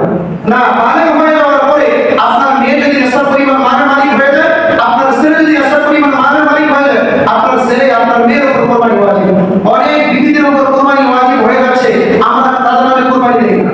না। বালেগ হয়ে যাওয়ার পরে আপনার মেয়ে যদি নেশার পরিমাণ মানের মালিক হয়ে যায়, আপনার ছেলে যদি নেশার পরিমাণ মানের মালিক হয়ে যায়, আপনার ছেলে আপনার মেয়ের উপর কুরবানি ওয়াজিব। অনেক বিবিদের উপর কুরবানি ওয়াজিব হয়ে যাচ্ছে, আমরা তাদের নামে কুরবানি দেই না।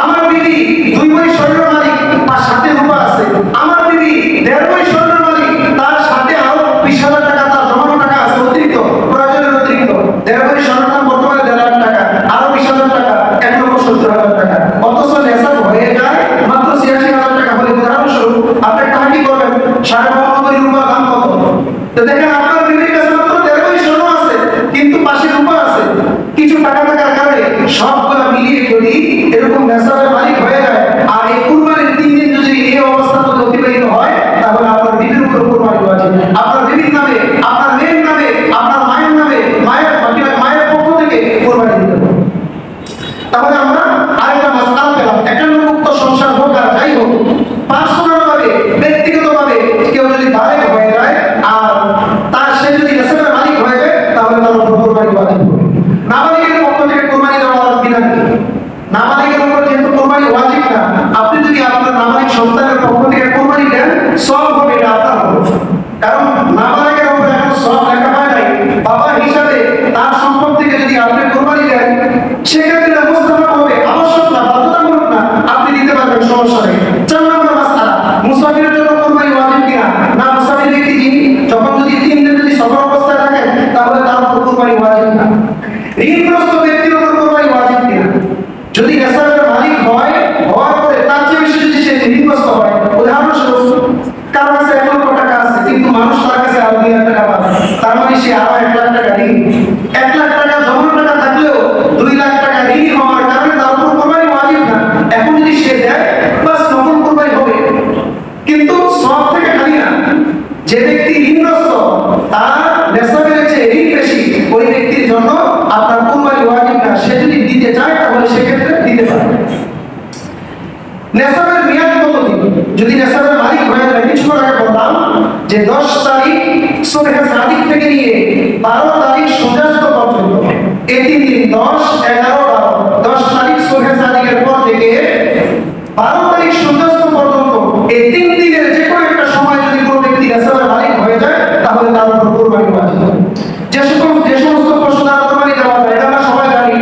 আমার বিবি 2 ভরি স্বর্ণের মালিক, তার সাথে রূপা আছে, আমার বিবি 1.5 ভরি স্বর্ণের মালিক, তার সাথে আরো 20,000 টাকা তার জমানো টাকা আছে অতিরিক্ত, প্রয়োজনের অতিরিক্ত। 1.5 ভরি স্বর্ণের দাম বর্তমানে 1.5 লাখ টাকা, আরো 20,000 টাকা, 1,70,000 টাকা, অথচ নেশাব হয়ে যায় মাত্র 86,000 টাকা হলে। উদাহরণস্বরূপ আপনি টাকা কি করবেন, 52 ভরি রূপার দাম কত? তো দেখেন আপনার বিবির কাছে মাত্র 1.5 ভরি স্বর্ণ আছে, কিন্তু পাশে রূপা আছে, কিছু টাকা থাকার কারণে সবগুলা মিলিয়ে যদি এরকম নেশাবের মালিক হয়ে যায়, আর এই কুরবানির 3 দিন যদি এই অবস্থা অতিবাহিত হয়, তাহলে আপনার বিবির উপর কুরবানি ওয়াজিব। আপনার বিবির নামে, আপনার মেয়ের নামে, আপনার মায়ের নামে, মায়ের পক্ষ থেকে কুরবানি দিতে হবে। তাহলে আমরা আরেকটা মাসআলা পেলাম, একান্তমুক্ত সংসার হোক আর যাই হোক, পার্সোনাল ভাবে, ব্যক্তিগত ভাবে কেউ যদি বালেগ হয়ে যায় আর সে যদি নেশাবের মালিক হয়ে যায়, তাহলে তার উপর কুরবানি ওয়াজিব হবে। নাবালিগের পক্ষ থেকে কুরবানি দেওয়ার বিধান কি? নাবালিগের উপর যেহেতু কুরবানি ওয়াজিব না, আপনি যদি আপনার নাবালিগ সন্তানের পক্ষ থেকে কুরবানি দেন, সওয়াব হবে, এটা আপনার হবে। কারণ নাবালিগের উপর এখন সওয়াব লেখা হয় নাই, বাবা হিসাবে তার সম্পদ থেকে যদি আপনি কুরবানি দেন, সেক্ষেত্রে মুস্তাহাব হবে, আবশ্যক না, বাধ্যতামূলক না, আপনি দিতে পারবেন, সমস্যা নেই। 4 নম্বর মাসআলা, মুসাফিরের জন্য কুরবানি ওয়াজিব কিনা? না, মুসাফির ব্যক্তি যিনি যখন যদি 3 দিন যদি সফর অবস্থায় থাকেন, তাহলে তার উপর কুরবানি ওয়াজিব না। ঋণগ্রস্ত ব্যক্তির উপর কুরবানি ওয়াজিব কিনা? যদি নেশাবের মালিক হয়, হওয়ার পরে তার চেয়ে বেশি যদি সে ঋণগ্রস্ত হয়, উদাহরণস্বরূপ কার কাছে 1 লক্ষ টাকা আছে, কিন্তু মানুষ তার কাছে আরো 2 লাখ টাকা পাবে, তার মানে সে আরো 1 লাখ টাকা ঋণ। 1 লাখ টাকা জমানো টাকা থাকলেও 2 লাখ টাকা ঋণ হওয়ার কারণে তার উপর কুরবানি ওয়াজিব না। এখন যদি সে দেয়, বাস নকল কুরবানি হবে, কিন্তু সব থেকে খালি না। যে ব্যক্তি ঋণগ্রস্ত, তার নেশাবের চেয়ে ঋণ বেশি, ওই ব্যক্তির জন্য আপনার কুরবানি ওয়াজিব না। সে যদি দিতে চায়, তাহলে সেক্ষেত্রে দিতে পারে। নেশাবের মেয়াদ কতদিন? যদি নেশাবের মালিক হয়ে যায়, কিছুক্ষণ আগে বললাম যে 10 তারিখ সুবহে সাদিক থেকে নিয়ে 12 তারিখ সূর্যাস্ত পর্যন্ত, এই 3 দিন 10, 11, 12 তারিখ সূর্যাস্ত পর্যন্ত এই 3 দিনের যে কোনো একটা সময় যদি কোনো ব্যক্তি রেসাবের মালিক হয়ে যায় তাহলে তার উপর কুরবানি ওয়াজিব। যে সমস্ত পশু দ্বারা কুরবানি দেওয়া যায় এটা আমরা সবাই জানি।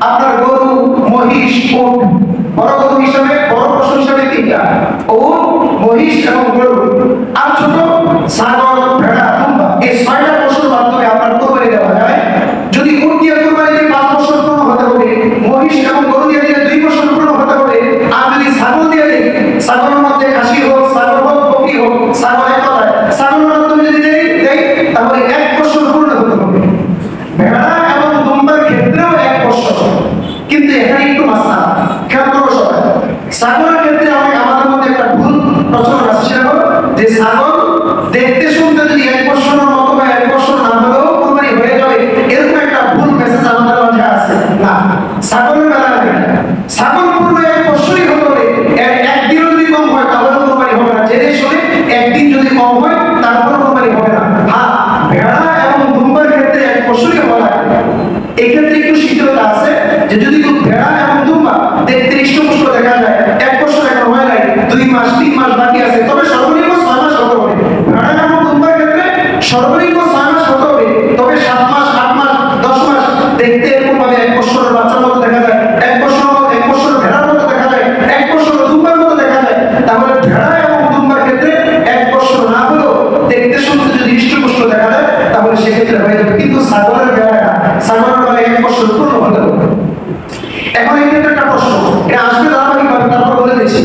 আপনার গরু, মহিষ, উট, বড় গরু হিসাবে বড় পশু হিসাবে 3টা, উট, মহিষ এবং গরু। আর ছোট ছাগল, ভেড়া, দুম্বা, এই 6টা পশুর মাধ্যমে আপনার কুরবানি দেওয়া যায়। যদি উট দিয়ে কুরবানি দিয়ে 5 বছর পূর্ণ হতে হবে, মহিষ এবং গরু দিয়ে দিলে 2 বছর পূর্ণ হতে হবে। আর যদি ছাগল দিয়ে দেয়, ছাগলের মধ্যে খাসি হোক, ছাগল হোক, বকরি হোক, ছাগল এক কথায় ছাগলের মাধ্যমে যদি দেয় তাহলে 1 বছর পূর্ণ হতে হবে। ভেড়া এবং দুম্বার ক্ষেত্রেও 1 বছর। কিন্তু এখানে একটু মাসলা খেয়াল করবো সবাই। ছাগলের ক্ষেত্রে আমাদের মধ্যে একটা ভুল প্রচলন আছে, সেটা হলো যে ছাগল দেখতে শুনতে যদি 1 বছরের মতো বা 1 বছর না হলেও কুরবানি হয়ে যাবে, এরকম একটা ভুল মেসেজ আমাদের মাঝে আছে। না, ছাগলের বেলা নেই। ছাগল পূর্ণ 1 বছরই হতে হবে। একদিনও যদি কম হয় তাহলে কুরবানি হবে না। জেনে শুনে একদিন যদি কম হয় তারপর কুরবানি হবে না। হ্যাঁ, ভেড়া এবং দুম্বার ক্ষেত্রে 1 বছরই হওয়া লাগে। এই ক্ষেত্রে একটু শিথিলতা আছে যে যদি ভেড়া এবং দুম্বা দেখতে হৃষ্টপুষ্ট দেখা যায়, 1 বছর এখন হয় নাই, 2 মাস 3 মাস বাকি আছে, তবে সর্বনিম্ন 6 মাস হতে হবে। ভেড়া এবং দুম্বার ক্ষেত্রে সর্বনিম্ন 6 মাস হতে হবে, তবে 7 মাস 8 মাস 10 মাস দেখতে এরকম ভাবে 1 বছরের বাচ্চার মতো দেখা যায়, 1 বছর ভেড়ার মতো দেখা যায়, 1 বছর দুম্বার মতো দেখা যায়। তাহলে ভেড়া এবং দুম্বার ক্ষেত্রে 1 বছর না হলেও দেখতে শুনতে যদি হৃষ্টপুষ্ট দেখা যায় তাহলে সেক্ষেত্রে হয়ে যাবে। কিন্তু ছাগলের বেলাটা, ছাগলের বেলায় 1 বছর পূর্ণ হতে হবে। এখন এই ক্ষেত্রে একটা প্রশ্ন, এটা আসবে ধারাবাহিকভাবে, তারপর বলে দিচ্ছি।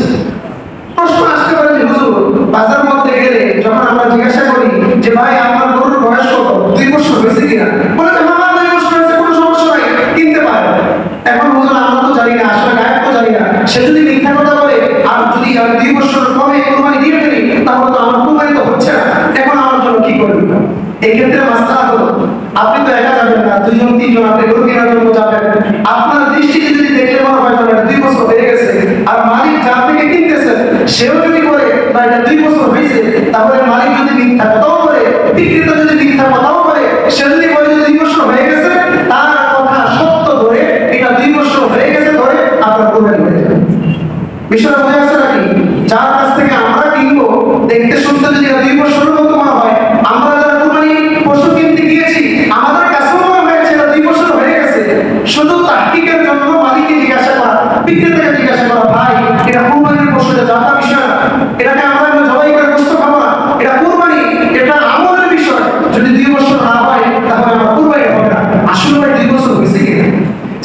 প্রশ্ন আসতে পারে যে হুজুর, বাজার মধ্যে গেলে যখন আমরা জিজ্ঞাসা করি যে ভাই আপনার গরুর বয়স কত, 2 বছর হয়েছে কিনা, বলে যে আমার 2 বছর হয়েছে, কোনো সমস্যা নাই, কিনতে পারে। এখন হুজুর আমরা তো জানি না, আসলে গায়ক তো জানি না, সে যদি মিথ্যা কথা বলে আর যদি 2 বছর কমে কুরবানি দিয়ে ফেলি তাহলে তো আমার কুরবানি তো হচ্ছে না, এখন আমার জন্য কি করব? এই ক্ষেত্রে মাসলা হলো, আপনি তো একা যাবেন না, 2 জন 3 জন আপনি গরু কেনার জন্য যাবেন। আপনার দৃষ্টিতে যদি দেখলে মনে হয় যে 2 বছর হয়ে গেছে, আর মালিক যার থেকে কিনতেছে সেও যদি বলে না এটা 2 বছর হয়েছে, তাহলে মালিক যদি মিথ্যা কথাও বলে, বিক্রেতা যদি মিথ্যা কথাও বলে, সে যদি বলে যে 2 বছর হয়ে গেছে, তার কথা সত্য ধরে এটা 2 বছর হয়ে গেছে ধরে আপনার কুরবানি হয়ে যাবে। বিষয়টা বোঝা গেছে নাকি? যার কাছ থেকে আমরা কিনবো দেখতে শুনতে যদি 2 বছরের মতো মনে হয়, আমরা যারা কুরবানি পশু কিনতে গিয়েছি আমাদের কাছেও মনে হয়েছে 2 বছর হয়ে গেছে, শুধু তাহকিকের জন্য মালিককে জিজ্ঞাসা করা, বিক্রেতাকে জিজ্ঞাসা করা, ভাই এটা কুরবানির পশু, এটা জাতা বিষয় না, এটাকে আমরা জবাই করে গোশত খাবো না, এটা কুরবানি, এটা আমলের বিষয়। যদি 2 বছর না হয় তাহলে আমরা কুরবানি হবে না। আসলে 2 বছর হয়েছে কিনা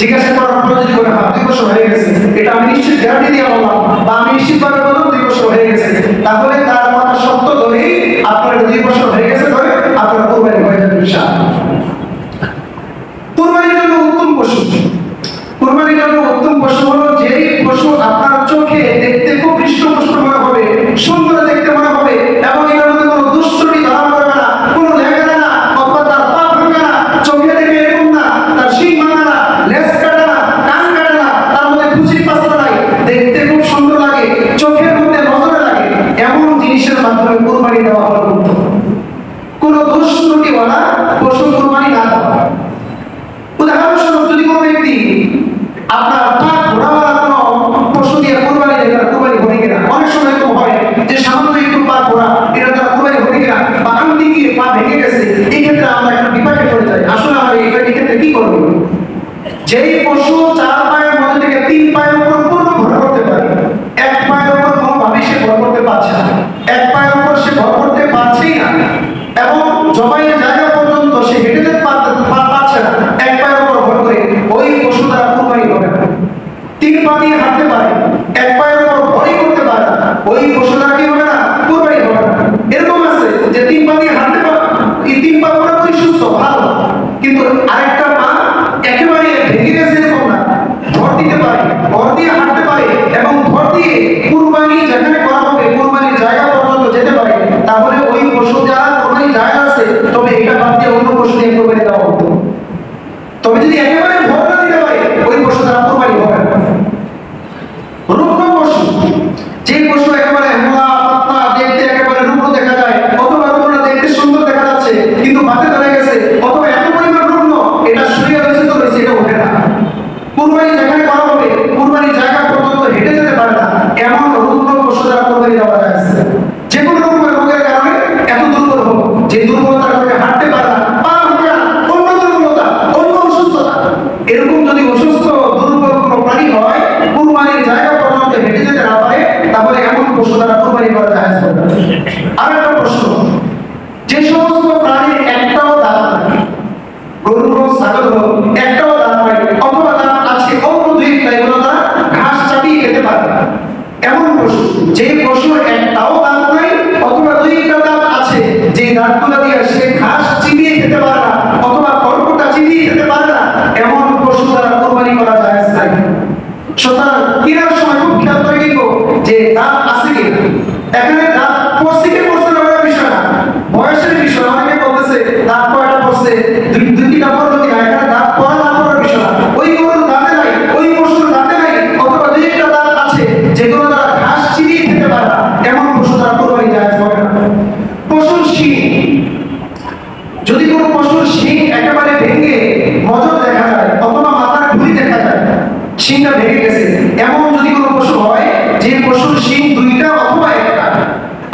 জিজ্ঞাসা করার পর যদি বলে 2 বছর হয়ে গেছে, এটা আমি নিশ্চিত গ্যারান্টি দিয়ে বললাম বা আমি নিশ্চিতভাবে বললাম 2 বছর হয়ে গেছে, তাহলে তার কথা সত্য ধরেই আপনার 2 বছর হয়ে গেছে ধরে আপনার কুরবানি হয়ে যাবে ইনশাআল্লাহ। কুরবানির জন্য উত্তম পশু, কুরবানির জন্য উত্তম পশু হলো যেই পশু আপনার চোখে দেখতে খুব হৃষ্টপুষ্ট মনে হবে, সুন্দর দেখতে মনে হবে এবং এটার মধ্যে কোনো দুষ্টুমি ধরা পড়বে না, কোনো লেগে না, অথবা তার পা ভাঙবে না, চোখে দেখে এরকম না, তার শিং ভাঙে না, লেজ কাটে না, কান কাটে না, তার মধ্যে খুশির পাত্র নাই, দেখতে খুব সুন্দর লাগে, চোখের মধ্যে নজরে লাগে, এমন জিনিসের মাধ্যমে কুরবানি দেওয়া হলো উত্তম। কোনো দোষ ত্রুটিওয়ালা পশু কুরবানি না দেওয়া। উদাহরণস্বরূপ যদি কোনো ব্যক্তি আপনার পা ঘোরাওয়ালা কোনো পশু দিয়ে কুরবানি দেয়, তার কুরবানি হবে কিনা? অনেক সময় তো হয় যে সামান্য একটু পা ঘোরা, এটা তার কুরবানি হবে কিনা, বা আঙুল গিয়ে পা ভেঙে গেছে, এই ক্ষেত্রে আমরা একটা বিপাকে পড়ে যাই। আসলে আমরা এই ক্ষেত্রে কি করবো? যেই পশু 4 পায়ের মধ্যে থেকে 3 পায়ের উপর পূর্ণ ভর করতে পারে, 1 পায়ের উপর কোনোভাবেই সে ভর করতে পারছে না, 1 পায়ের উপর সে ভর করতে পারছেই না, এবং জবাইয়ের জায়গা পর্যন্ত সে হেঁটে যেতে পারছে না 1 পায়ের উপর ভর করে, ওই পশু দ্বারা কুরবানি হবে না। 3 পা দিয়ে হাঁটতে পারে, 1 পায়ের উপর ভরই করতে পারে না, ওই পশু দ্বারা কি হবে না? কুরবানি হবে না। এরকম আছে যে 3 পা দিয়ে হাঁটতে পারে, এই 3 পা পুরোপুরি সুস্থ ভালো, কিন্তু আরেকটা পা একেবারে ভেঙে গেছে এরকম না, ভর দিতে পারে, ভর দিয়ে হাঁটতে পারে এবং ভর দিয়ে কুরবানি যেখানে করা হবে কুরবানির জায়গা পর্যন্ত যেতে পারে, তাহলে ওই পশু যারা কুরবানির জায়গা আছে, তবে এটা বাদ দিয়ে অন্য পশু দিয়ে কুরবানি দেওয়া হতো। তবে যদি একেবারে ভর না দিতে পারে, ওই পশু দ্বারা কুরবানি হবে না। রুগ্ন পশু, যে পশু একেবারে মোটা পাতলা, দেখতে একেবারে রুগ্ন দেখা যায়, অথবা রুগ্ন দেখতে সুন্দর দেখা যাচ্ছে কিন্তু বাতে ধরে গেছে, অথবা এত পরিমাণ রুগ্ন এটা শুয়ে রয়েছে তো রয়েছে, এটা ওঠে না। কুরবানি যেখানে করা হবে কুরবানির জায়গা পর্যন্ত হেঁটে যেতে পারে না, যে কোনো রকমের রোগের কারণে এত দুর্বল হবো যে দুর্বলতার কারণে হাঁটতে পারে না, পা হবে না, অন্য দুর্বলতা, অন্য অসুস্থতা। এরকম যদি অসুস্থ দুর্বল কোনো প্রাণী হয়, কুরবানির জায়গা পর্যন্ত হেঁটে যেতে না পারে, তাহলে এমন পশু দ্বারা কুরবানি করা জায়েজ হবে না। আরেকটা প্রশ্ন, যে সমস্ত প্রাণীর একটাও দাঁত নাই, গরু হোক, ছাগল হোক, একটাও দাঁত নাই অথবা দাঁত আছে অল্প দুই একটা, এগুলো তারা ঘাস চাপিয়ে খেতে পারে না, এমন পশু, যে পশুর একটাও দাঁত নাই অথবা দুই একটা দাঁত আছে, যে দাঁতগুলো দিয়ে সে ঘাস চিবিয়ে খেতে পারে না অথবা খড়কুটা চিবিয়ে খেতে পারে না, এমন পশু দ্বারা কুরবানি করা জায়েজ নাই। সুতরাং কেনার সময় খুব খেয়াল করে কিনবো যে দাঁত আছে কিনা। এখানে দাঁত পড়ছে কি পড়ছে না ওটা বিষয় না, বয়সের বিষয়। অনেকে বলতেছে দাঁত কয়টা পড়ছে, দুইটা পড়লো কিনা, এখানে দাঁত পড়া না পড়ার বিষয় না। ওই গরুর দাঁতে নাই, ওই পশুর দাঁতে নাই অথবা দুই একটা দাঁত আছে যেগুলো তারা ঘাস চিবিয়ে খেতে পারে না, এমন পশু দ্বারা কুরবানি জায়েজ হবে না। পশুর শিং, যদি কোনো পশুর শিং একেবারে ভেঙে মজর দেখা যায় অথবা মাথার খুলি দেখা যায়, শিংটা ভেঙে গেছে, এমন যদি কোনো পশু হয় যে পশুর শিং দুইটা অথবা একটা,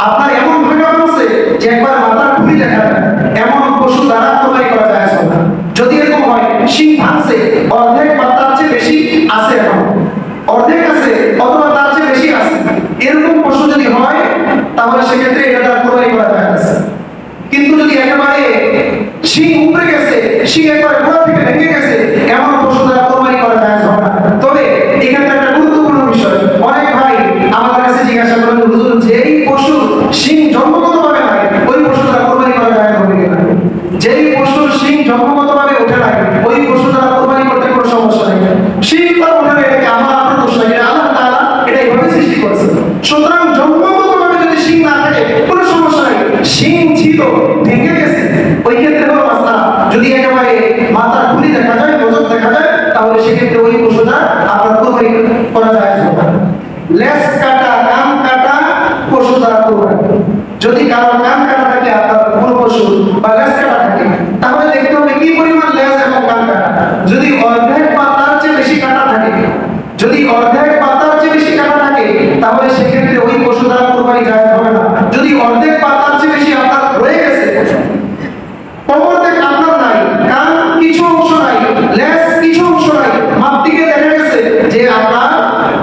আপনার এমন ভাবে আছে যে একবার মাথার খুলি দেখা যায়, এমন পশু দ্বারা কুরবানি করা জায়েজ হবে না। যদি এরকম হয় শিং ভাঙছে, অর্ধেক বা তার চেয়ে বেশি আছে, এখন অর্ধেক আছে অথবা তার চেয়ে বেশি আছে, এরকম পশু যদি হয় তাহলে সেক্ষেত্রে এটা দ্বারা কুরবানি করা জায়েজ। কিন্তু যদি একেবারে শিং উপরে গেছে, শিং একবারে গোড়া থেকে ভেঙে গেছে, এমন পশু দ্বারা কুরবানি করা জায়েজ হবে না। তবে এখানে একটা গুরুত্বপূর্ণ বিষয়, অনেক ভাই আমাদের কাছে জিজ্ঞাসা করেন, হুজুর যে এই পশু শিং জন্মগতভাবে নাই, ওই পশু দ্বারা কুরবানি করা জায়েজ হবে কিনা? যেই পশুর শিং জন্মগতভাবে ওঠে নাই, ওই পশু দ্বারা কুরবানি করতে কোনো সমস্যা নেই। শিং তার ওঠে নাই, এটাকে আমার আপনার দোষ নাই, এটা আল্লাহ তাআলা এটা এইভাবে সৃষ্টি করেছে। সুতরাং জন্মগতভাবে যদি শিং না থাকে কোনো সমস্যা নেই, শিং ছিল ভেঙে গেছে, ওই ক্ষেত্রে হলো মাসলা। যদি একেবারে মাথার খুলি দেখা যায়, নজর দেখা যায়, তাহলে সেক্ষেত্রে ওই পশুটা আপনার কুরবানি করা যায় না। লেজ কাটা, কান কাটা পশু দ্বারা কুরবানি, যদি কারো কান কাটা থাকে আপনার কোনো পশু বা লেজ কাটা থাকে, তাহলে দেখতে হবে কি পরিমাণ লেজ এবং কান কাটা। যদি অর্ধেক বা তার চেয়ে বেশি কাটা থাকে, যদি অর্ধেক বা তার চেয়ে বেশি কাটা থাকে, তাহলে সেক্ষেত্রে ওই পশু দ্বারা কুরবানি জায়েজ হবে না। যদি অর্ধেক বা তার চেয়ে বেশি আপনার রয়ে গেছে, অর্ধেক আপনার নাই, কান কিছু অংশ নাই, লেজ কিছু অংশ নাই, মাপ থেকে দেখা গেছে যে আপনার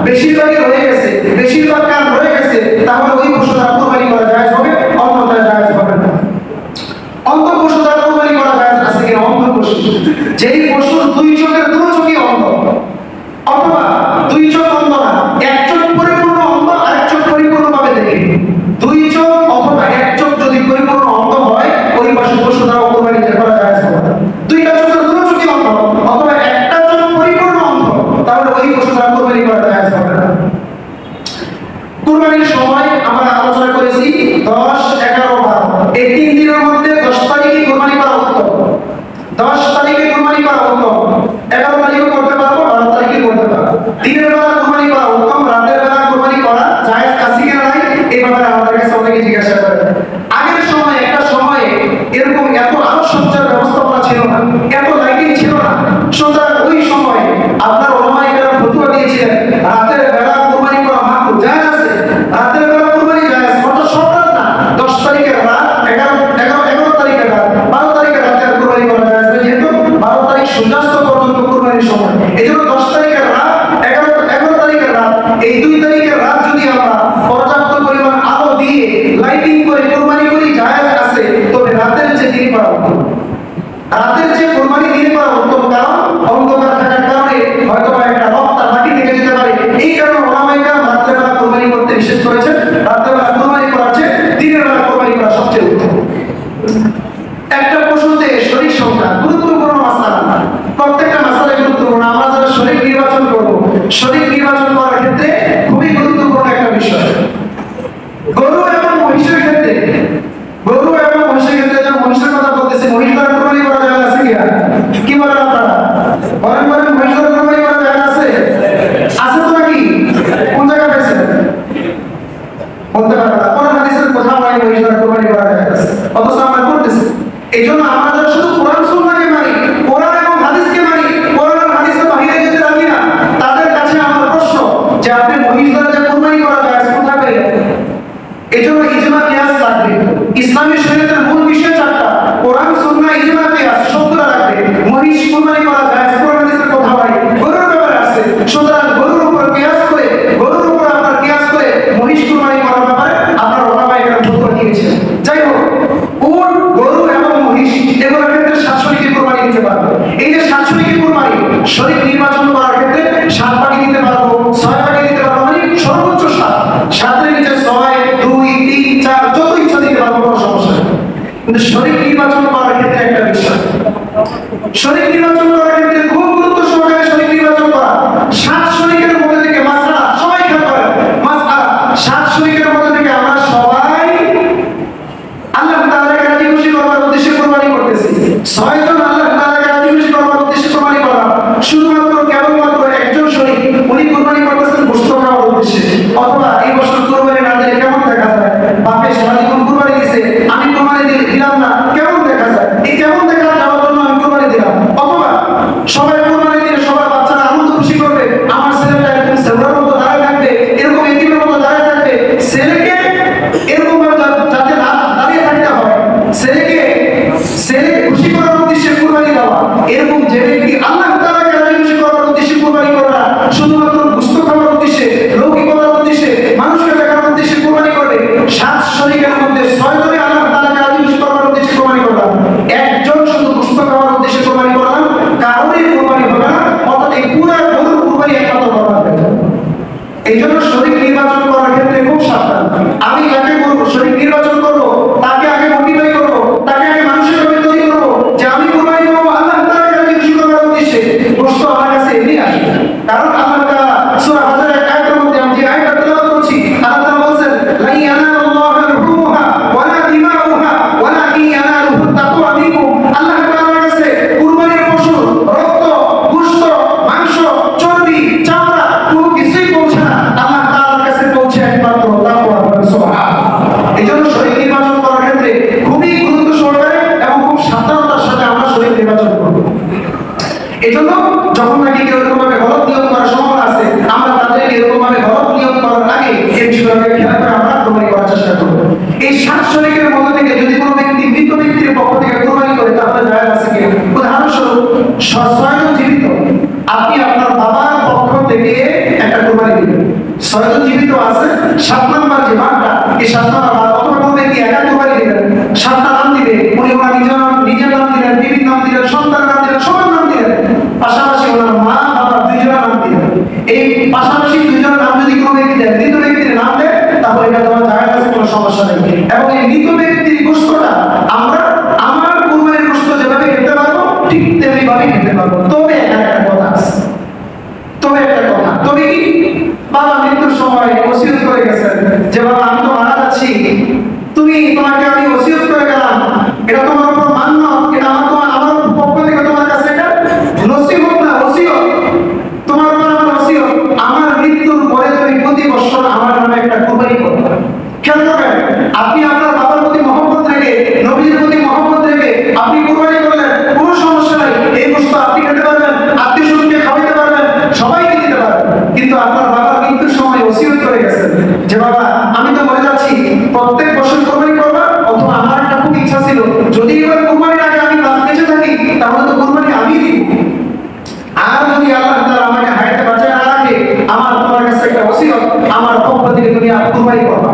বেশিরভাগই রয়ে গেছে, বেশিরভাগ কান রয়ে গেছে, তাহলে ওই পশু দ্বারা কুরবানি করা জায়েজ হবে, অন্যথায় জায়েজ হবে না। অন্ধ পশু দ্বারা কুরবানি করা জায়েজ আছে কিনা? অন্ধ পশু, যেই পশুর দুই চোখের দুটো চোখই অন্ধ, অথবা দুই চোখ অন্ধ না, এক চোখ পরিপূর্ণ অন্ধ আর এক চোখ পরিপূর্ণভাবে দেখে, দুই চোখ অথবা এক চোখ যদি পরিপূর্ণ অন্ধ হয়, ওই পশু দ্বারা কুরবানি করা জায়েজ হবে না। দুইটা চোখের দুটো চোখই অন্ধ অথবা একটা চোখ পরিপূর্ণ অন্ধ, তাহলে ওই পশু দ্বারা কুরবানি করা জায়েজ হবে না। কুরবানির সময় আমরা আলোচনা করেছি 10, 11, 12 এই 3 দিনের মধ্যে 10 তারিখে কুরবানি করা উত্তম। 10 তারিখে কুরবানি করা উত্তম, 11 তারিখে করতে পারবো, 12 তারিখে করতে পারবো। দিনের বেলা কুরবানি করা উত্তম, রাতের বেলা কুরবানি করা জায়েজ আছে কিনা নাই, এই ব্যাপারে আমাদের কাছে অনেকে জিজ্ঞাসা করে। আগের সময় একটা সময়ে এরকম এত আলোকসজ্জার ব্যবস্থাপনা ছিল না, এত লাইটিং ছিল না, সুতরাং ওই সময় আপনার ওলামায়ে কেরাম ফতোয়া দিয়েছিলেন রাতের বেলা কুরবানি করা মাকরুহ, জায়েজ আছে, রাতের বেলা কুরবানি জায়েজ, অর্থাৎ সব রাত না, 10 তারিখের রাত, 11 তারিখের রাত, 12 তারিখের রাতে কুরবানি করা জায়েজ, যেহেতু 12 তারিখ সূর্যাস্ত পর্যন্ত কুরবানির সময়, এজন্য 10 তারিখের রাত, 11 তারিখের রাত, এই 2 তারিখের রাত যদি আমরা পর্যাপ্ত পরিমাণ আলো দিয়ে লাইটিং করে কুরবানি করি জায়েজ আছে। তবে রাতের যে দিন করা উত্তম, রাতের যে কুরবানি দিন করা উত্তম, কারণ অন্ধকার থাকার কারণে হয়তো একটা রক্ত বাকি থেকে যেতে পারে, এই কারণে ওলামায়ে কেরাম রাতের বেলা কুরবানি করতে নিষেধ করেছেন। রাতের বেলা কুরবানি করার চেয়ে দিনের বেলা কুরবানি করা সবচেয়ে উত্তম। একটা পশুতে শরীক সংখ্যা গুরুত্বপূর্ণ মাসআলা, প্রত্যেকটা মাসআলা গুরুত্বপূর্ণ। আমরা যারা শরীক নির্বাচন করব, শরীক নির্বাচন করার ক্ষেত্রে খুবই গুরুত্বপূর্ণ একটা বিষয়। গরু এবং মহিষের ক্ষেত্রে, গরু এবং মহিষের ক্ষেত্রে, যে মহিষের কথা বলতেছি, মহিষ দ্বারা কুরবানি করা জায়েজ আছে কিনা? কি বলেন আপনারা? বলেন বলেন, মহিষ দ্বারা কুরবানি করা জায়েজ আছে? আছে তো নাকি? কোন জায়গায় পেয়েছেন? বলতে পারবেন না, কোন হাদিসের কোথাও নাই মহিষ দ্বারা কুরবানি করা জায়েজ আছে, অথচ আমরা করতেছি। এই জন্য আমরা যারা শুধু কোরআন সুন্নাহকে মানি, কোরআন এবং হাদিসকে মানি, কোরআন এবং হাদিসের বাইরে যেতে রাজি না, তাদের কাছে আমার প্রশ্ন যে আপনি মহিষ দ্বারা যে কুরবানি করা জায়েজ কোথায় পেলেন? এই জন্য ইজমা কারণ আল্লাহ তাআলা সূরা হাজরের আয়াতের মধ্যে আমি যে আয়াতটা তেলাওয়াত করছি, আল্লাহ তাআলা বলেন লা ইয়ানালুল্লাহু রুহুহা ওয়ালা দিমাউহা ওয়ালাকিন ইয়ানালুহু তাকওয়া মিনকুম। আল্লাহ তাআলার কাছে কুরবানির পশু রক্ত, গোশত, মাংস, চর্বি, চামড়া কোনো কিছুই পৌঁছে না, আল্লাহ তাআলার কাছে পৌঁছে একমাত্র তাকওয়া। সুবহানাল্লাহ। এজন্য শরীর নির্বাচন করার ক্ষেত্রে খুবই গুরুত্ব সহকারে এবং খুব সাবধানতার সাথে আমরা শরীর নির্বাচন করব। এজন্য যখন নাকি কেউ এরকম ভাবে গলত নিয়ম করার সম্ভাবনা আছে, আমরা তাদেরকে এরকম ভাবে গলত নিয়ম করার আগে এই বিষয়টাকে খেয়াল করে আমরা কুরবানি করার চেষ্টা করব। এই 60 শরীকের মধ্যে থেকে যদি কোনো ব্যক্তি মৃত ব্যক্তির পক্ষ থেকে কুরবানি করে তাহলে জায়েজ আছে কি? উদাহরণস্বরূপ 6 জন জীবিত, আপনি আপনার বাবার পক্ষ থেকে একটা কুরবানি দিবেন। 6 জন জীবিত আছে, 7 নাম্বার যে বারটা, এই 7 নাম্বার বার অথবা কোনো ব্যক্তি একা কুরবানি দিবেন, 7টা নাম দিবে, উনি ওনার নিজের নাম দিলেন, বিবির নাম দিলেন, সন্তানের নাম দিলেন, সবার নাম দিলেন, পাশাপাশি ওনার মা বাবা দুইজনের নাম দিলেন। এই পাশাপাশি দুইজনের নাম যদি কোনো ব্যক্তি দেয়, মৃত ব্যক্তির নাম দেয়, তাহলে এটা দেওয়া জায়েজ আছে, কোনো সমস্যা নেই। এবং এই মৃত ব্যক্তির গোশতটা আমরা আমার কুরবানির গোশত যেভাবে খেতে পারবো ঠিক তেমনি ভাবে খেতে পারবো। তবে একটা কথা আছে, তবে কি, বাবা মৃত্যুর সময় ওসিয়ত করে গেছেন যে বাবা আমি তো মারা যাচ্ছি, তোমাকে আমি ওসিয়ত করে গেলাম, এটা তোমার উপর মান্যত, এটা আমার পক্ষ থেকে তোমার কাছে এটা নসিহত না, ওসিয়ত, তোমার উপর আমার ওসিয়ত, আমার মৃত্যুর পরে তুমি প্রতি বছর আমার নামে একটা কুরবানি করবে। খেয়াল করবেন, আপনি আপনার বাবার প্রতি মহব্বত রেখে, নবীর প্রতি মহব্বত রেখে আপনি কুরবানি করলেন, কোনো সমস্যা নাই, এই গোশত আপনি খেতে পারবেন, আত্মীয়স্বজনকে খাওয়াতে পারবেন, সবাইকে দিতে পারবেন। কিন্তু আপনার বাবা মৃত্যুর সময় ওসিয়ত করে গেছেন যে বাবা আমি তো মরে যাচ্ছি, প্রত্যেক বছর কুরবানি করবা, অথবা আমার একটা খুব ইচ্ছা ছিল যদি এবার কুরবানির আগে আমি বেঁচে থাকি তাহলে তো কুরবানি আমি দিব, আর যদি আল্লাহ তাআলা আমাকে হায়াতে বাঁচায় না রাখে, আমার তোমার কাছে একটা ওসিয়ত, আমার পক্ষ থেকে তুমি কুরবানি করবা।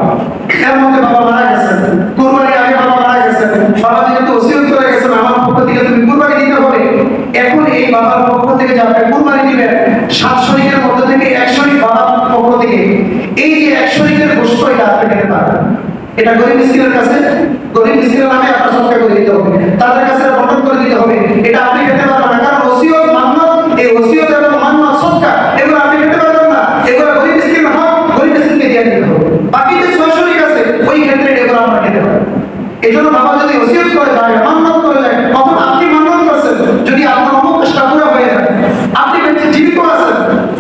এর মধ্যে বাবা মারা গেছেন, কুরবানির আগে বাবা মারা গেছেন, বাবা যেহেতু ওসিয়ত করে গেছেন আমার পক্ষ থেকে তুমি কুরবানি দিতে হবে, এখন এই বাবার পক্ষ থেকে যে আপনি কুরবানি দিবেন, 7 শরীকের মধ্যে থেকে 1 শরীক বাবার পক্ষ থেকে, এই যে 1 শরীকের গোশত এটা আপনি খেতে পারবেন। এটা গরীব মিসকিনের কাছে, গরীব মিসকিনের নামে আপনার সদকা করে দিতে হবে, তাদের কাছে বন্টন করে দিতে হবে, এটা আপনি খেতে পারবেন না, কারণ ওসিয়ত মান্যত, এই ওসিয়ত এবং মান্যত সদকা এগুলো আপনি খেতে পারবেন না, এগুলো গরীব মিসকিনের হক, গরীব মিসকিনকে দিয়ে দিতে হবে। বাকি যে 6 শরীক আছে ওই ক্ষেত্রে এগুলো আমরা খেতে পারবো। এজন্য বাবা যদি ওসিয়ত করে যায়, মান্যত করে যায়, অথবা আপনি মান্যত করেছেন, যদি আপনার অমুক কাজটা পুরো হয়ে যায়, আপনি বেঁচে জীবিত আছেন,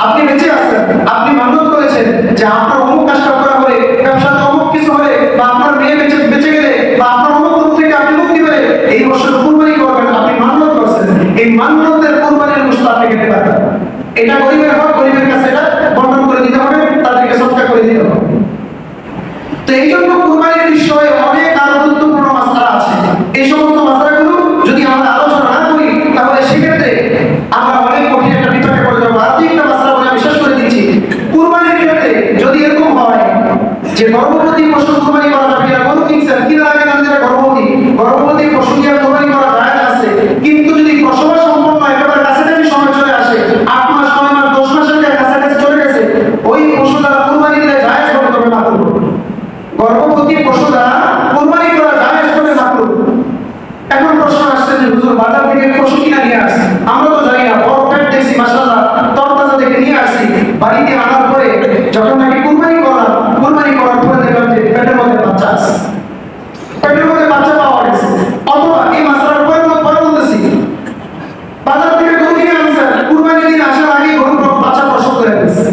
আপনি বেঁচে আছেন, আপনি মান্যত করেছেন যে আপনার অমুক কাজটা পুরো হলে, ব্যবসাতে অমুক কিছু হলে, বা আপনার মেয়ে বেঁচে গেলে, বা আপনার অমুক রূপ থেকে আপনি মুক্তি পেলে এই বছর কুরবানি করবেন, আপনি মান্যত করেছেন, এই মান্যতের কুরবানির গোশত আপনি খেতে পারবেন। এটা গরিবের হক, গরিবের কাছে এটা বন্টন করে দিতে হবে, তাদেরকে সদকা করে দিতে হবে। তো এই জন্য কুরবানির বিষয়ে অনেক আরো গুরুত্বপূর্ণ মাসআলা আছে, এই সমস্ত মাসআলাগুলো যদি আমরা আলোচনা না করি তাহলে সেক্ষেত্রে আমরা অনেক কঠিন একটা বিতর্কে পড়ে যাবো। আর একটা মাসআলা বলে বিশেষ করে দিচ্ছি, কুরবানির ক্ষেত্রে যদি এরকম হয় যে গর্ভবতী পশু কুরবানি করা যাবে না, গরু কিনছেন, কিনার আগে জানেন যে গর্ভবতী পশু দিয়ে কুরবানি করা জায়েজ আছে, কিন্তু যদি প্রসব সম্পন্ন একেবারে কাছাকাছি সময় চলে আসে, 8 মাস 9 মাস 10 মাসের কাছাকাছি চলে গেছে, ওই পশু দ্বারা কুরবানি দিলে জায়েজ হবে, তবে মাকরুহ। গর্ভবতী পশু দ্বারা কুরবানি করা জায়েজ হবে, মাকরুহ। এখন প্রশ্ন আসছে যে হুজুর বাজার থেকে পশু কিনা নিয়ে আসছি, আমরা তো জানি না, বড় পেট দেখছি মাশাআল্লাহ তরতাজা দেখে নিয়ে আসছি, বাড়িতে আনার পরে যখন নাকি কুরবানি করার পরে দেখলাম যে পেটের মধ্যে বাচ্চা আছে, পেটের মধ্যে বাচ্চা পাওয়া গেছে, অথবা এই মাসআলার পরে বলতেছি বাজার থেকে গরু কিনে আনছেন, কুরবানির দিন আসার আগে গরু বাচ্চা প্রসব করে ফেলেছে,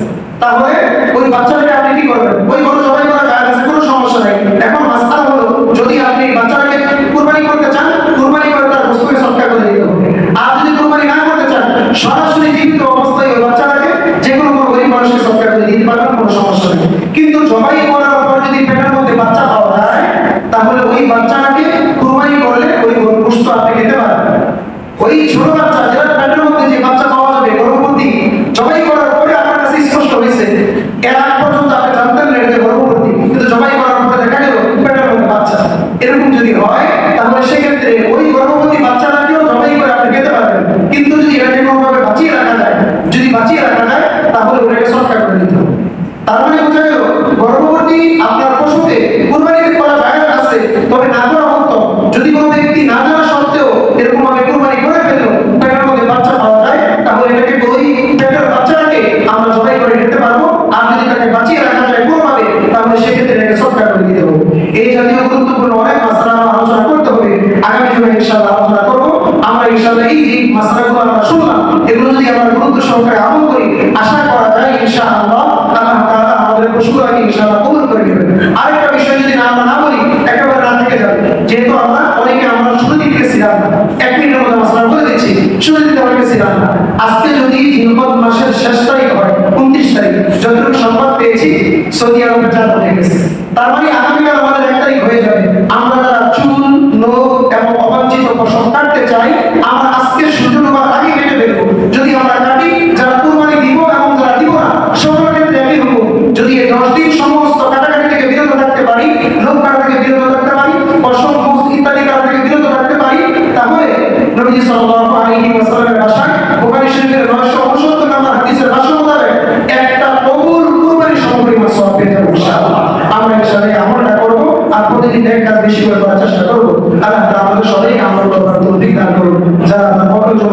তাহলে ওই বাচ্চাটাকে আপনি কি করবেন? ওই গরু জবাই করা জায়েজ আছে, কোনো সমস্যা নাই। এখন মাসআলা হলো যদি আপনি বাচ্চাটাকে কুরবানি করতে চান, কুরবানি করে তার গোশতকে সদকা করে দিতে হবে। আর যদি কুরবানি না করতে চান, সরাসরি জীবিত অবস্থায় ওই বাচ্চাটাকে যে কোনো গরিব মানুষকে সদকা করে দিতে পারবেন, কোনো সমস্যা নেই। কিন্তু জবাই করার পর যদি পেটের মধ্যে বাচ্চা পাওয়া যায়, তাহলে ওই বাচ্চাটাকে কুরবানি করলে ওই গোশত আপনি খেতে পারবেন। ওই ছোট বাচ্চা যেটা পেটের মধ্যে যে বাচ্চা পাওয়া যাবে গর্ভবতী, জবাই করার পরে আপনার কাছে স্পষ্ট হয়েছে, এর আগ পর্যন্ত আপনি জানতেন না এটা গর্ভবতী, কিন্তু জবাই করার পরে দেখা গেল পেটের মধ্যে বাচ্চা, এরকম যদি হয় তাহলে সেক্ষেত্রে ওই গর্ভবতী বাচ্চাটাকেও জবাই করে আপনি খেতে পারবেন। কিন্তু যদি এটাকে কোনোভাবে বাঁচিয়ে রাখা যায়, তাহলে ওটাকে সদকা করে দিতে হবে। তার মানে বোঝা গেল গর্ভবতী আপনার পশুতে কুরবানি করা জায়েজ আছে, তবে না করা উত্তম। যদি কোনো ব্যক্তি না জানা সত্ত্বেও এরকম ভাবে কুরবানি করে ফেললো, পেটের মধ্যে বাচ্চা পাওয়া যায়, তাহলে এটাকে ওই পেটের বাচ্চাটাকে আমরা শুনলাম, এগুলো যদি আমরা গুরুত্ব সহকারে আমল করি, আশা করা যায় ইনশাআল্লাহ আল্লাহ তাআলা আমাদের পশুগুলোকে ইনশাআল্লাহ কবুল করে নেবেন। আরেকটা বিষয় যদি আমরা না বলি, একেবারে না থেকে যাবে, যেহেতু আমরা অনেকে আমরা শুরু দিতে ছিলাম না, 1 মিনিটের মধ্যে মাসলা বলে দিচ্ছি, শুরু দিতে অনেকে ছিলাম না। আজকে যদি জিলহজ মাসের শেষ তারিখ হয় 29 তারিখ, যতটুকু সংবাদ পেয়েছি সৌদি আরবে চালু হয়ে গেছে, তার মানে আগামীকাল আমাদের 1 তারিখ হয়ে যাবে। আমরা যারা চুল, নখ এবং অবাঞ্ছিত পশম কাটতে চাই, আমরা আজকে সূর্য ডোবার আগে কেটে ফেলবো। যদি আমরা কাটি, যারা কুরবানি দিব এবং যারা দিব না, সকলের ক্ষেত্রে একই হুকুম। যদি এই 10 দিন সমস্ত কাটাকাটি থেকে বিরত থাকতে পারি, নখ কাটা থেকে বিরত থাকতে পারি, পশম, গোশত ইত্যাদি কাটা থেকে বিরত থাকতে পারি, তাহলে নবীজি সাল্লাল্লাহু আলাইহি ওয়াসাল্লামের ভাষায় বুখারী শরীফের 969 নম্বর হাদিসের ভাষ্য মোতাবেক একটা কবুল কুরবানি সমপরিমাণ সওয়াব পেতে পারবো ইনশাআল্লাহ। আমরা ইনশাআল্লাহ আমলটা করব আর প্রতিদিন এক কাজ বেশি করে করার চেষ্টা করব। আল্লাহ তাআলা আমাদের সবাইকে আমল করার তৌফিক দান করুন। যারা আপনার পবিত্র